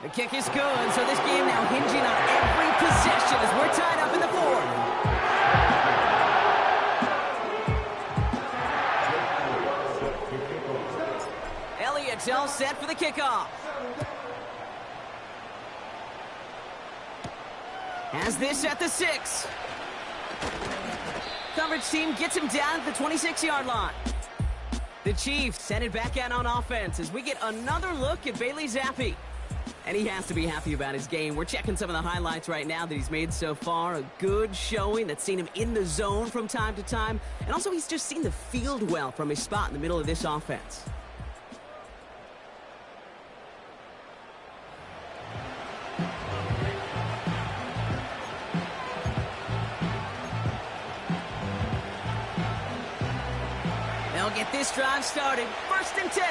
Speaker 4: The kick is good, so this game now hinging on every possession as we're tied up in the fourth. Elliott's all set for the kickoff. Has this at the 6. Coverage team gets him down at the 26-yard line. The Chiefs send it back out on offense as we get another look at Bailey Zappi. And he has to be happy about his game. We're checking some of the highlights right now that he's made so far. A good showing that's seen him in the zone from time to time. And also he's just seen the field well from his spot in the middle of this offense. They'll get this drive started. 1st and 10.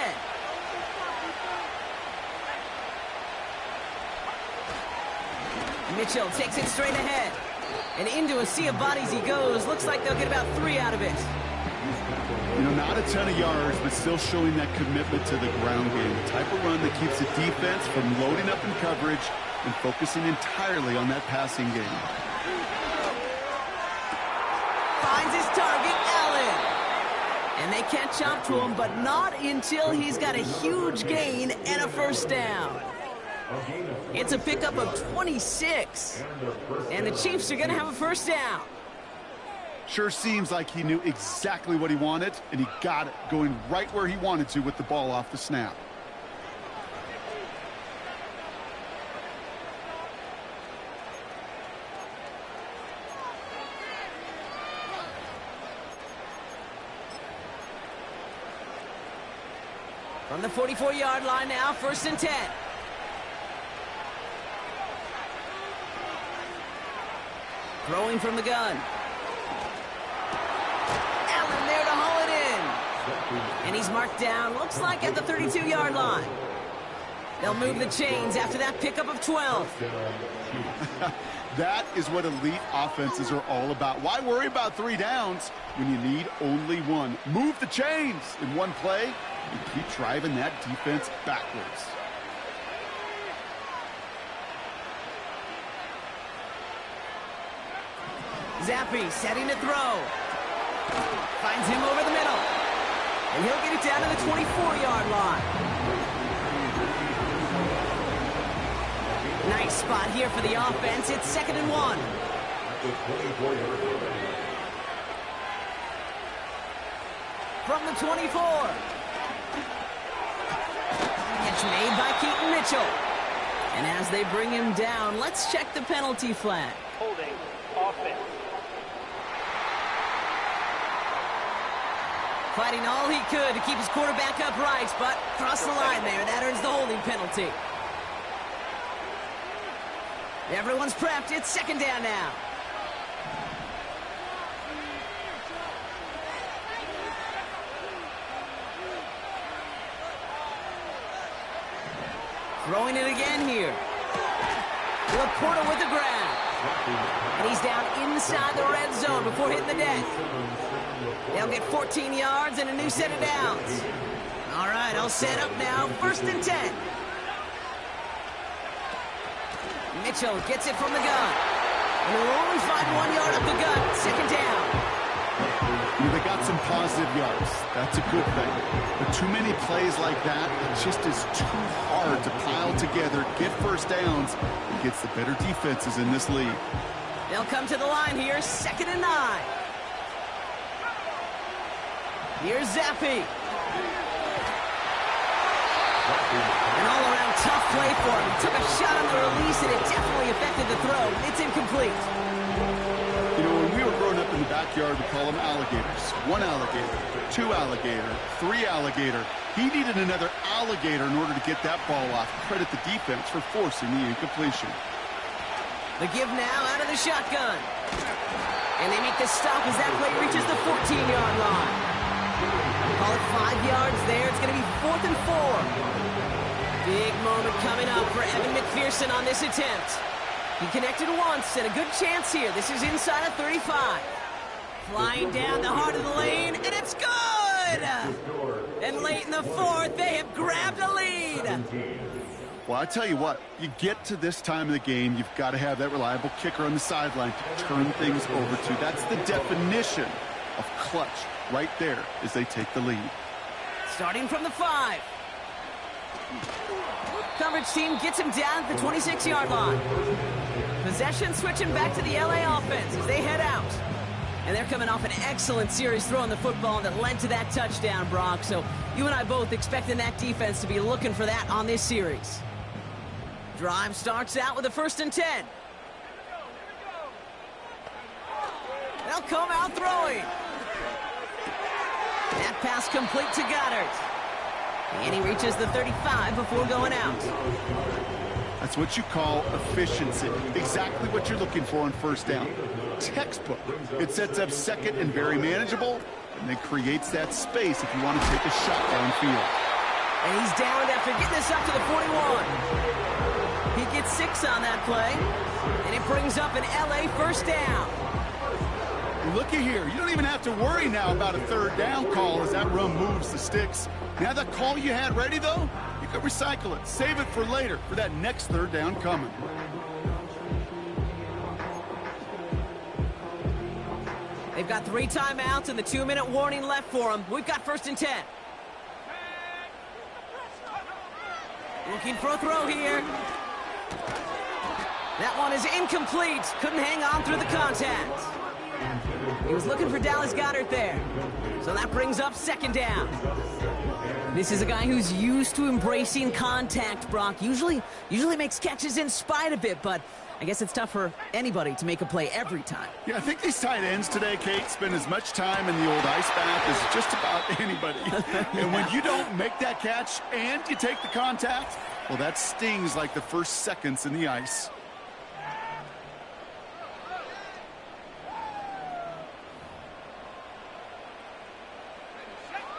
Speaker 4: Mitchell takes it straight ahead. And into a sea of bodies he goes. Looks like they'll get about 3 out of it.
Speaker 5: You know, not a ton of yards, but still showing that commitment to the ground game. The type of run that keeps the defense from loading up in coverage and focusing entirely on that passing game.
Speaker 4: Finds his target, Allen. And they catch up to him, but not until he's got a huge gain and a 1st down. It's a pickup of 26. And the Chiefs are going to have a 1st down.
Speaker 5: Sure seems like he knew exactly what he wanted, and he got it, going right where he wanted to with the ball off the snap.
Speaker 4: From the 44-yard line now, 1st and 10. Throwing from the gun. Allen there to haul it in. And he's marked down, looks like at the 32-yard line. They'll move the chains after that pickup of 12.
Speaker 5: That is what elite offenses are all about. Why worry about 3 downs when you need only 1? Move the chains in one play and keep driving that defense backwards.
Speaker 4: Zappi setting to throw. Finds him over the middle. And he'll get it down to the 24-yard line. Nice spot here for the offense. It's 2nd and 1. From the 24. Catch made by Keaton Mitchell. And as they bring him down, let's check the penalty flag.
Speaker 7: Holding offense.
Speaker 4: Fighting all he could to keep his quarterback upright, but crossed the line there. That earns the holding penalty. Everyone's prepped. It's second down now. Throwing it again here. Laporta with the grab. And he's down inside the red zone before hitting the deck. They'll get 14 yards and a new set of downs. All right, all set up now. 1st and 10. Mitchell gets it from the gun. And they'll only find 1 yard up the gut. Second down.
Speaker 5: They got some positive yards. That's a good thing. But too many plays like that, it just is too hard to pile together, get first downs, and gets the better defenses in this league.
Speaker 4: They'll come to the line here, 2nd and 9. Here's Zappi. An all-around tough play for him. He took a shot on the release, and it definitely affected the throw. It's incomplete.
Speaker 5: You know, when we were growing up in the backyard, we call them alligators. 1 alligator, 2 alligator, 3 alligator. He needed another alligator in order to get that ball off. Credit the defense for forcing the incompletion.
Speaker 4: The give now out of the shotgun. And they make the stop as that play reaches the 14-yard line. Call it 5 yards there. It's going to be 4th and 4. Big moment coming up for Evan McPherson on this attempt. He connected once, and a good chance here. This is inside of 35. Flying down the heart of the lane, and it's good! And late in the 4th, they have grabbed a lead.
Speaker 5: Well, I tell you what, you get to this time of the game, you've got to have that reliable kicker on the sideline to turn things over to. That's the definition of clutch right there as they take the lead.
Speaker 4: Starting from the 5. Coverage team gets him down at the 26-yard line. Possession switching back to the LA offense as they head out. And they're coming off an excellent series throwing the football that led to that touchdown, Brock. So you and I both expecting that defense to be looking for that on this series. Drive starts out with a 1st and 10. They'll come out throwing. That pass complete to Goddard. And he reaches the 35 before going out.
Speaker 5: That's what you call efficiency. Exactly what you're looking for on 1st down. Textbook. It sets up 2nd and very manageable, and then creates that space if you want to take a shot downfield.
Speaker 4: And he's down after getting this up to the 41. He gets 6 on that play, and it brings up an LA 1st down.
Speaker 5: Looky here. You don't even have to worry now about a 3rd down call as that run moves the sticks. Now that call you had ready, though, you could recycle it. Save it for later for that next 3rd down coming.
Speaker 4: They've got 3 timeouts and the 2-minute warning left for them. We've got 1st and 10. Looking for a throw here. That one is incomplete. Couldn't hang on through the contact. He was looking for Dallas Goedert there. So that brings up 2nd down. This is a guy who's used to embracing contact, Brock. Usually makes catches in spite of it, but I guess it's tough for anybody to make a play every time.
Speaker 5: Yeah, I think these tight ends today, Kate, spend as much time in the old ice bath as just about anybody. And when you don't make that catch and you take the contact, well, that stings like the first seconds in the ice.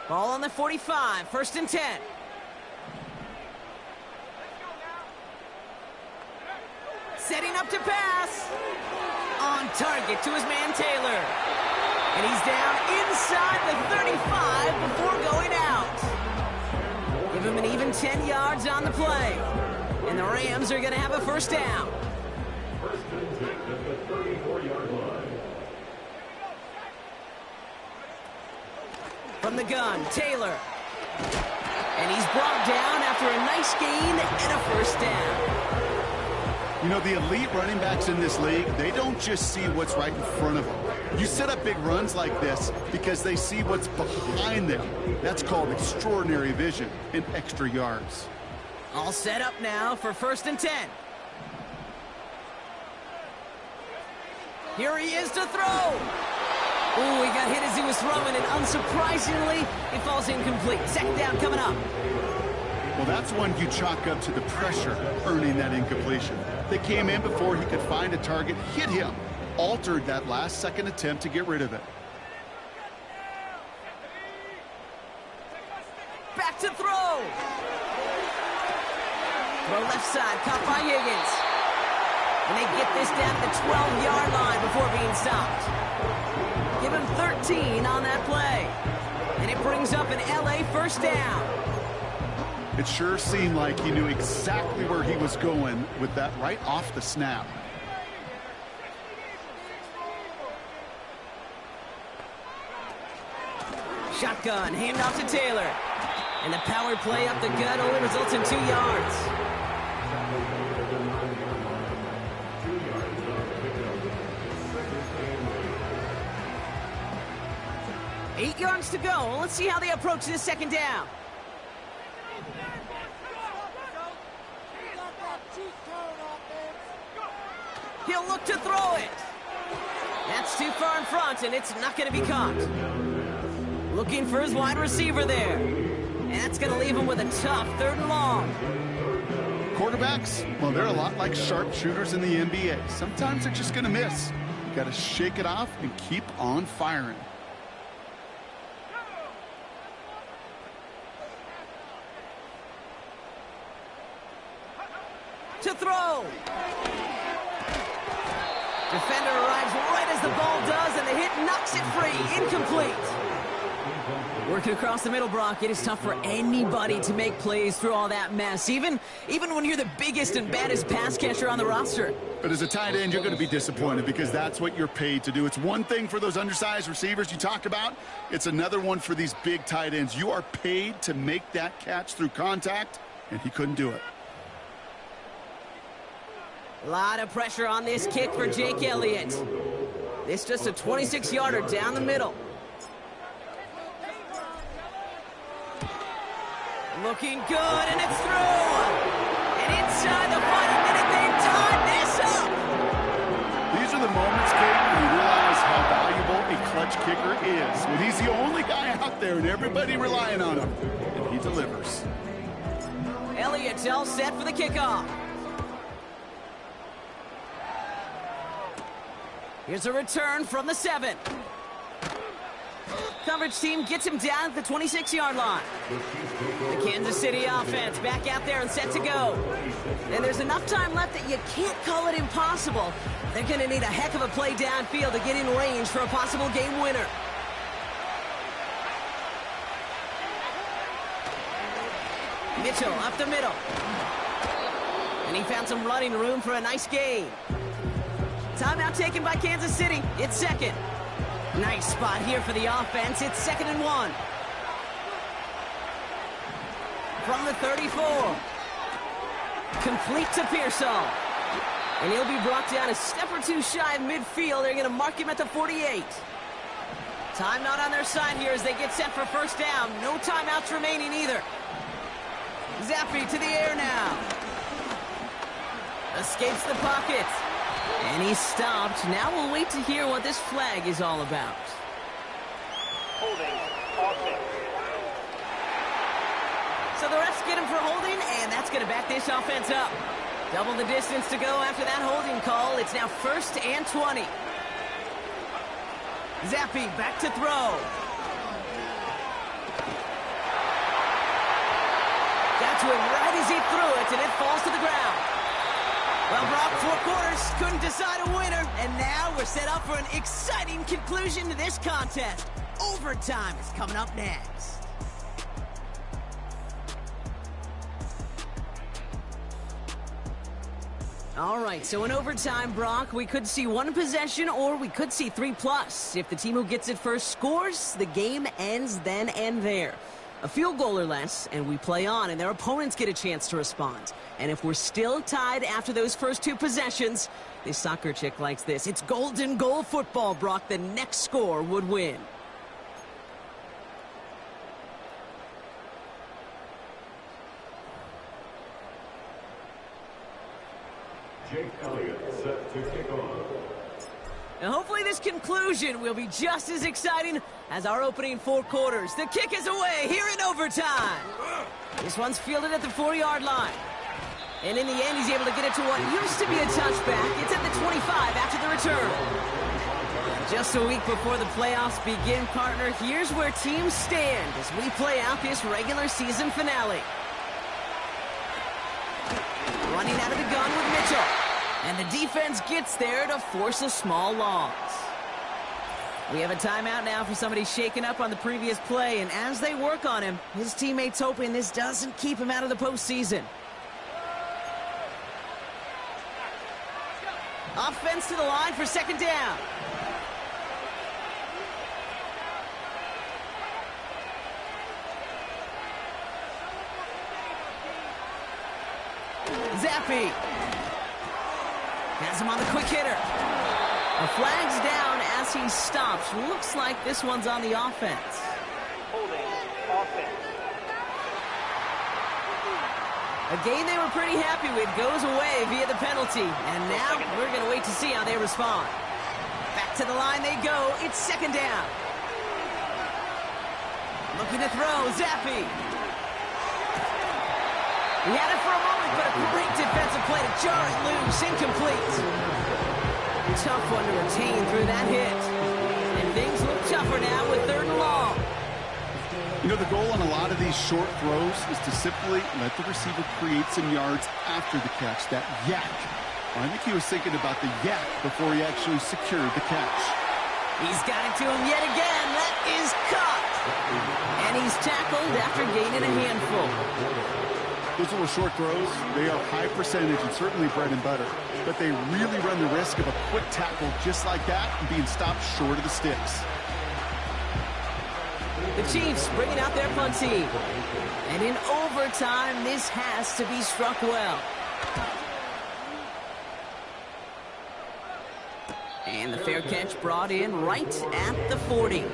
Speaker 4: Ball on the 45, 1st and 10. Setting up to pass. On target to his man Taylor. And he's down inside the 35 before going out. Give him an even 10 yards on the play. And the Rams are going to have a 1st down.
Speaker 6: 1st and 10 at the 34-yard line.
Speaker 4: From the gun, Taylor. And he's brought down after a nice gain and a 1st down.
Speaker 5: You know, the elite running backs in this league, they don't just see what's right in front of them. You set up big runs like this because they see what's behind them. That's called extraordinary vision and extra yards.
Speaker 4: All set up now for 1st and 10. Here he is to throw. Ooh, he got hit as he was throwing, and unsurprisingly, it falls incomplete. Second down coming up.
Speaker 5: Well, that's one you chalk up to the pressure earning that incompletion. They came in before he could find a target, hit him, altered that last-second attempt to get rid of it.
Speaker 4: Back to throw. Throw left side, caught by Higgins. And they get this down to the 12-yard line before being stopped. Give him 13 on that play. And it brings up an LA first down.
Speaker 5: It sure seemed like he knew exactly where he was going with that right off the snap.
Speaker 4: Shotgun, handoff to Taylor. And the power play up the gut only results in 2 yards. Eight yards to go. Let's see how they approach this second down. He'll look to throw it. That's too far in front, and it's not going to be caught. Looking for his wide receiver there. And that's going to leave him with a tough 3rd and long.
Speaker 5: Quarterbacks, well, they're a lot like sharpshooters in the NBA. Sometimes they're just going to miss. You got to shake it off and keep on firing.
Speaker 4: To throw. Defender arrives right as the ball does, and the hit knocks it free. Incomplete. Working across the middle, Brock, it is tough for anybody to make plays through all that mess, even when you're the biggest and baddest pass catcher on the roster.
Speaker 5: But as a tight end, you're going to be disappointed because that's what you're paid to do. It's one thing for those undersized receivers you talked about. It's another one for these big tight ends. You are paid to make that catch through contact, and he couldn't do it.
Speaker 4: A lot of pressure on this kick for Jake Elliott. This just a 26-yarder down the middle. Looking good, and it's through. And inside the final minute, they've tied this up.
Speaker 5: These are the moments, Kate, when you realize how valuable a clutch kicker is. When he's the only guy out there and everybody relying on him, and he delivers.
Speaker 4: Elliott's all set for the kickoff. Here's a return from the 7. Coverage team gets him down at the 26-yard line. The Kansas City offense back out there and set to go. And there's enough time left that you can't call it impossible. They're going to need a heck of a play downfield to get in range for a possible game winner. Mitchell up the middle. And he found some running room for a nice gain. Timeout taken by Kansas City. It's 2nd. Nice spot here for the offense. It's 2nd and 1. From the 34. Complete to Pearsall. And he'll be brought down a step or two shy of midfield. They're going to mark him at the 48. Timeout on their side here as they get set for first down. No timeouts remaining either. Zappi to the air now. Escapes the pocket. And he's stopped. Now we'll wait to hear what this flag is all about.
Speaker 7: Holding, offense.
Speaker 4: So the refs get him for holding, and that's going to back this offense up. Double the distance to go after that holding call. It's now 1st and 20. Zappi back to throw. Got to him right as he threw it, and it falls to the ground. Well, Brock, 4 quarters couldn't decide a winner, and now we're set up for an exciting conclusion to this contest. Overtime is coming up next. All right, so in overtime, Brock, we could see 1 possession or we could see 3+. If the team who gets it first scores, the game ends then and there. A field goal or less, and we play on, and their opponents get a chance to respond. And if we're still tied after those first 2 possessions, this soccer chick likes this. It's golden goal football, Brock. The next score would win.
Speaker 6: Jake Elliott set to kick off.
Speaker 4: And hopefully this conclusion will be just as exciting as our opening 4 quarters. The kick is away here in overtime. This one's fielded at the 4-yard line. And in the end, he's able to get it to what used to be a touchback. It's at the 25 after the return. Just a week before the playoffs begin, partner, here's where teams stand as we play out this regular season finale. Running out of the gun with Mitchell. And the defense gets there to force a small loss. We have a timeout now for somebody shaken up on the previous play, and as they work on him, his teammates hoping this doesn't keep him out of the postseason. Offense to the line for second down. Zappi has him on the quick hitter. A flag's down as he stops. Looks like this one's on the offense.
Speaker 7: Holding offense.
Speaker 4: A game they were pretty happy with goes away via the penalty. And now we're going to wait to see how they respond. Back to the line they go. It's second down. Looking to throw. Zappi. He had it for a moment, but a great defensive play to jar it loose. Incomplete. Tough one to retain through that hit. And things look tougher now with 3rd and long.
Speaker 5: You know, the goal on a lot of these short throws is to simply let the receiver create some yards after the catch, that yak. I think he was thinking about the yak before he actually secured the catch.
Speaker 4: He's got it to him yet again. That is caught. And he's tackled after gaining a handful.
Speaker 5: Those little short throws, they are high percentage and certainly bread and butter. But they really run the risk of a quick tackle just like that and being stopped short of the sticks.
Speaker 4: The Chiefs bringing out their punt team. And in overtime, this has to be struck well. And the fair catch brought in right at the 40.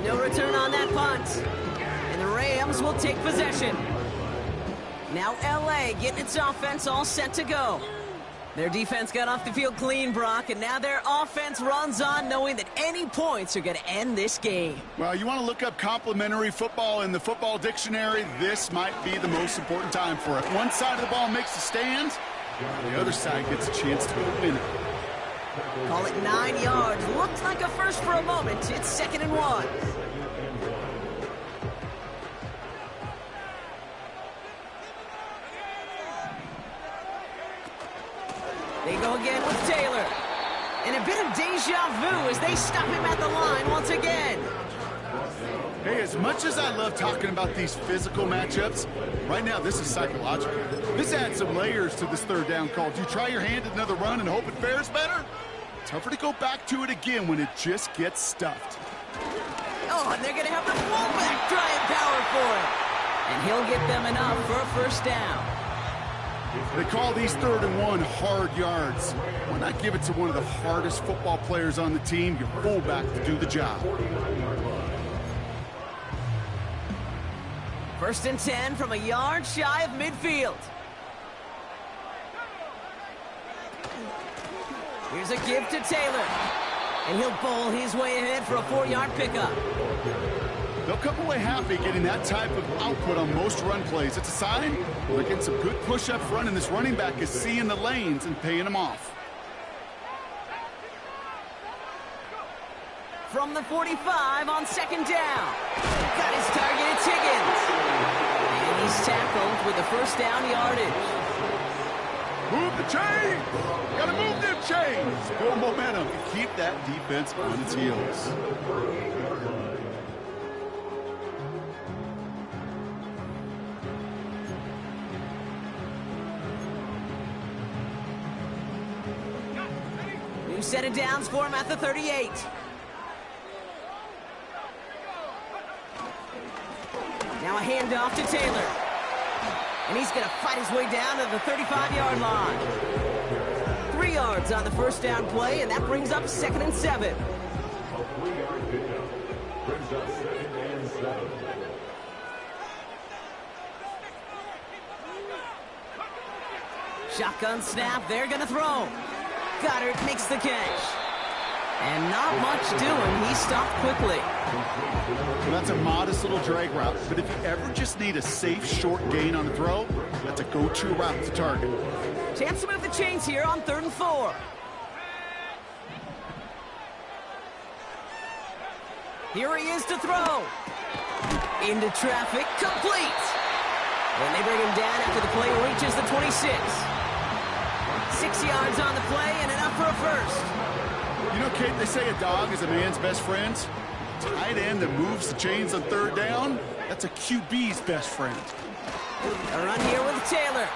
Speaker 4: No return on that punt. And the Rams will take possession. Now LA getting its offense all set to go. Their defense got off the field clean, Brock, and now their offense runs on knowing that any points are going to end this game.
Speaker 5: Well, you want to look up complimentary football in the football dictionary, this might be the most important time for it. One side of the ball makes a stand, the other side gets a chance to win it.
Speaker 4: Call it 9 yards. Looked like a first for a moment. It's 2nd and 1. They go again with Taylor. And a bit of deja vu as they stop him at the line once again.
Speaker 5: Hey, as much as I love talking about these physical matchups, right now this is psychological. This adds some layers to this 3rd down call. Do you try your hand at another run and hope it fares better? Tougher to go back to it again when it just gets stuffed.
Speaker 4: Oh, and they're going to have the fullback try and power for it. And he'll get them enough for a first down.
Speaker 5: They call these 3rd and 1 hard yards. Why not give it to one of the hardest football players on the team, your fullback, to do the job?
Speaker 4: 1st and 10 from a yard shy of midfield. Here's a give to Taylor. And he'll bowl his way ahead for a 4-yard pickup.
Speaker 5: They'll come away happy getting that type of output on most run plays. It's a sign they're getting some good push up front, and this running back is seeing the lanes and paying them off.
Speaker 4: From the 45 on 2nd down. Got his target, it's Higgins. And he's tackled with a first down yardage.
Speaker 5: Move the chains! Gotta move them chains! Build momentum and keep that defense on its heels.
Speaker 4: New set of downs for him at the 38. Now a handoff to Taylor. And he's going to fight his way down to the 35-yard line. 3 yards on the first down play, and that brings up 2nd and 7.
Speaker 6: A 3-yard pickup brings us 2nd and 7.
Speaker 4: Shotgun snap, they're going to throw. Goddard makes the catch. And not much doing. He stopped quickly.
Speaker 5: Well, that's a modest little drag route, but if you ever just need a safe, short gain on a throw, that's a go-to route to target.
Speaker 4: Chance to move the chains here on 3rd and 4. Here he is to throw. Into traffic, complete. And they bring him down after the play reaches the 26. 6 yards on the play and enough for a first.
Speaker 5: You know, Kate, they say a dog is a man's best friend. Tight end that moves the chains on 3rd down, that's a QB's best friend.
Speaker 4: A run here with Taylor.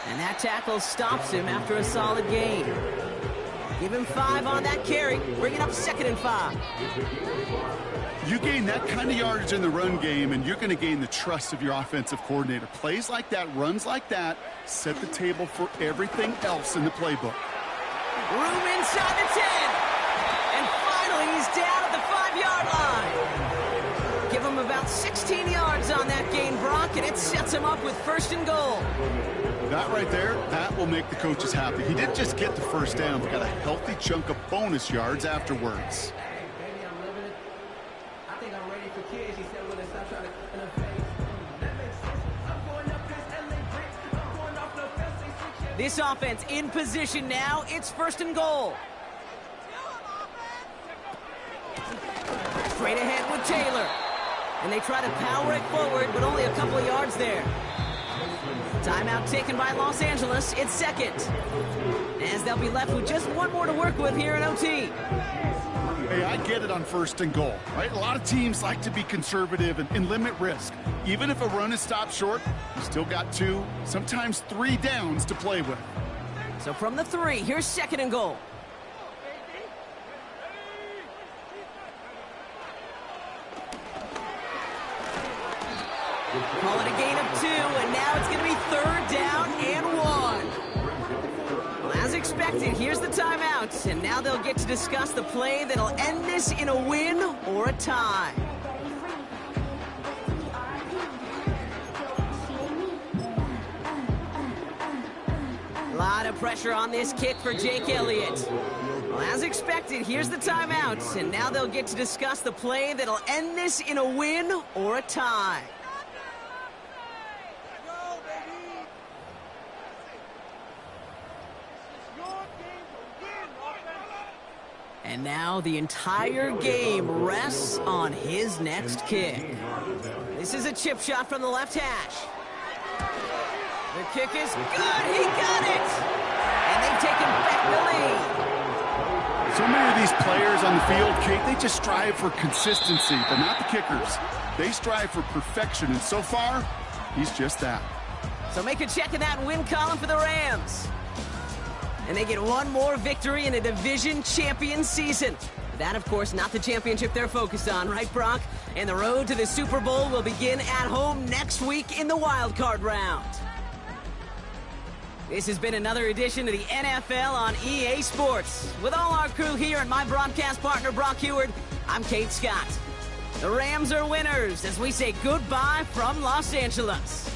Speaker 4: And that tackle stops him after a solid gain. Give him 5 on that carry. Bring it up 2nd and 5.
Speaker 5: You gain that kind of yardage in the run game, and you're going to gain the trust of your offensive coordinator. Plays like that, runs like that, set the table for everything else in the playbook.
Speaker 4: Room inside the 10. And finally, he's down at the 5-yard line. Give him about 16 yards on that gain, Brock, and it sets him up with 1st and goal.
Speaker 5: That right there, that will make the coaches happy. He didn't just get the 1st down, but got a healthy chunk of bonus yards afterwards.
Speaker 4: This offense in position now. It's 1st and goal. Straight ahead with Taylor. And they try to power it forward, but only a couple of yards there. Timeout taken by Los Angeles. It's 2nd. As they'll be left with just 1 more to work with here in OT.
Speaker 5: Hey, I get it on 1st and goal, right? A lot of teams like to be conservative and limit risk. Even if a run is stopped short, you still got 2, sometimes 3 downs to play with.
Speaker 4: So from the 3, here's 2nd and goal. Call it a gain of 2, and now it's going to be 3rd down and 1. Well, as expected, here's the timeout, and now they'll get to discuss the play that'll end this in a win or a tie. A lot of pressure on this kick for Jake Elliott. Well, as expected, here's the timeout, and now they'll get to discuss the play that'll end this in a win or a tie. And now the entire game rests on his next kick. This is a chip shot from the left hash. The kick is good. He got it. And they've taken back the lead.
Speaker 5: So many of these players on the field, Kate, they just strive for consistency, but not the kickers. They strive for perfection, and so far, he's just that.
Speaker 4: So make a check in that win column for the Rams. And they get 1 more victory in a division champion season. That, of course, not the championship they're focused on, right, Brock? And the road to the Super Bowl will begin at home next week in the wild card round. This has been another edition of the NFL on EA Sports. With all our crew here and my broadcast partner, Brock Heward, I'm Kate Scott. The Rams are winners as we say goodbye from Los Angeles.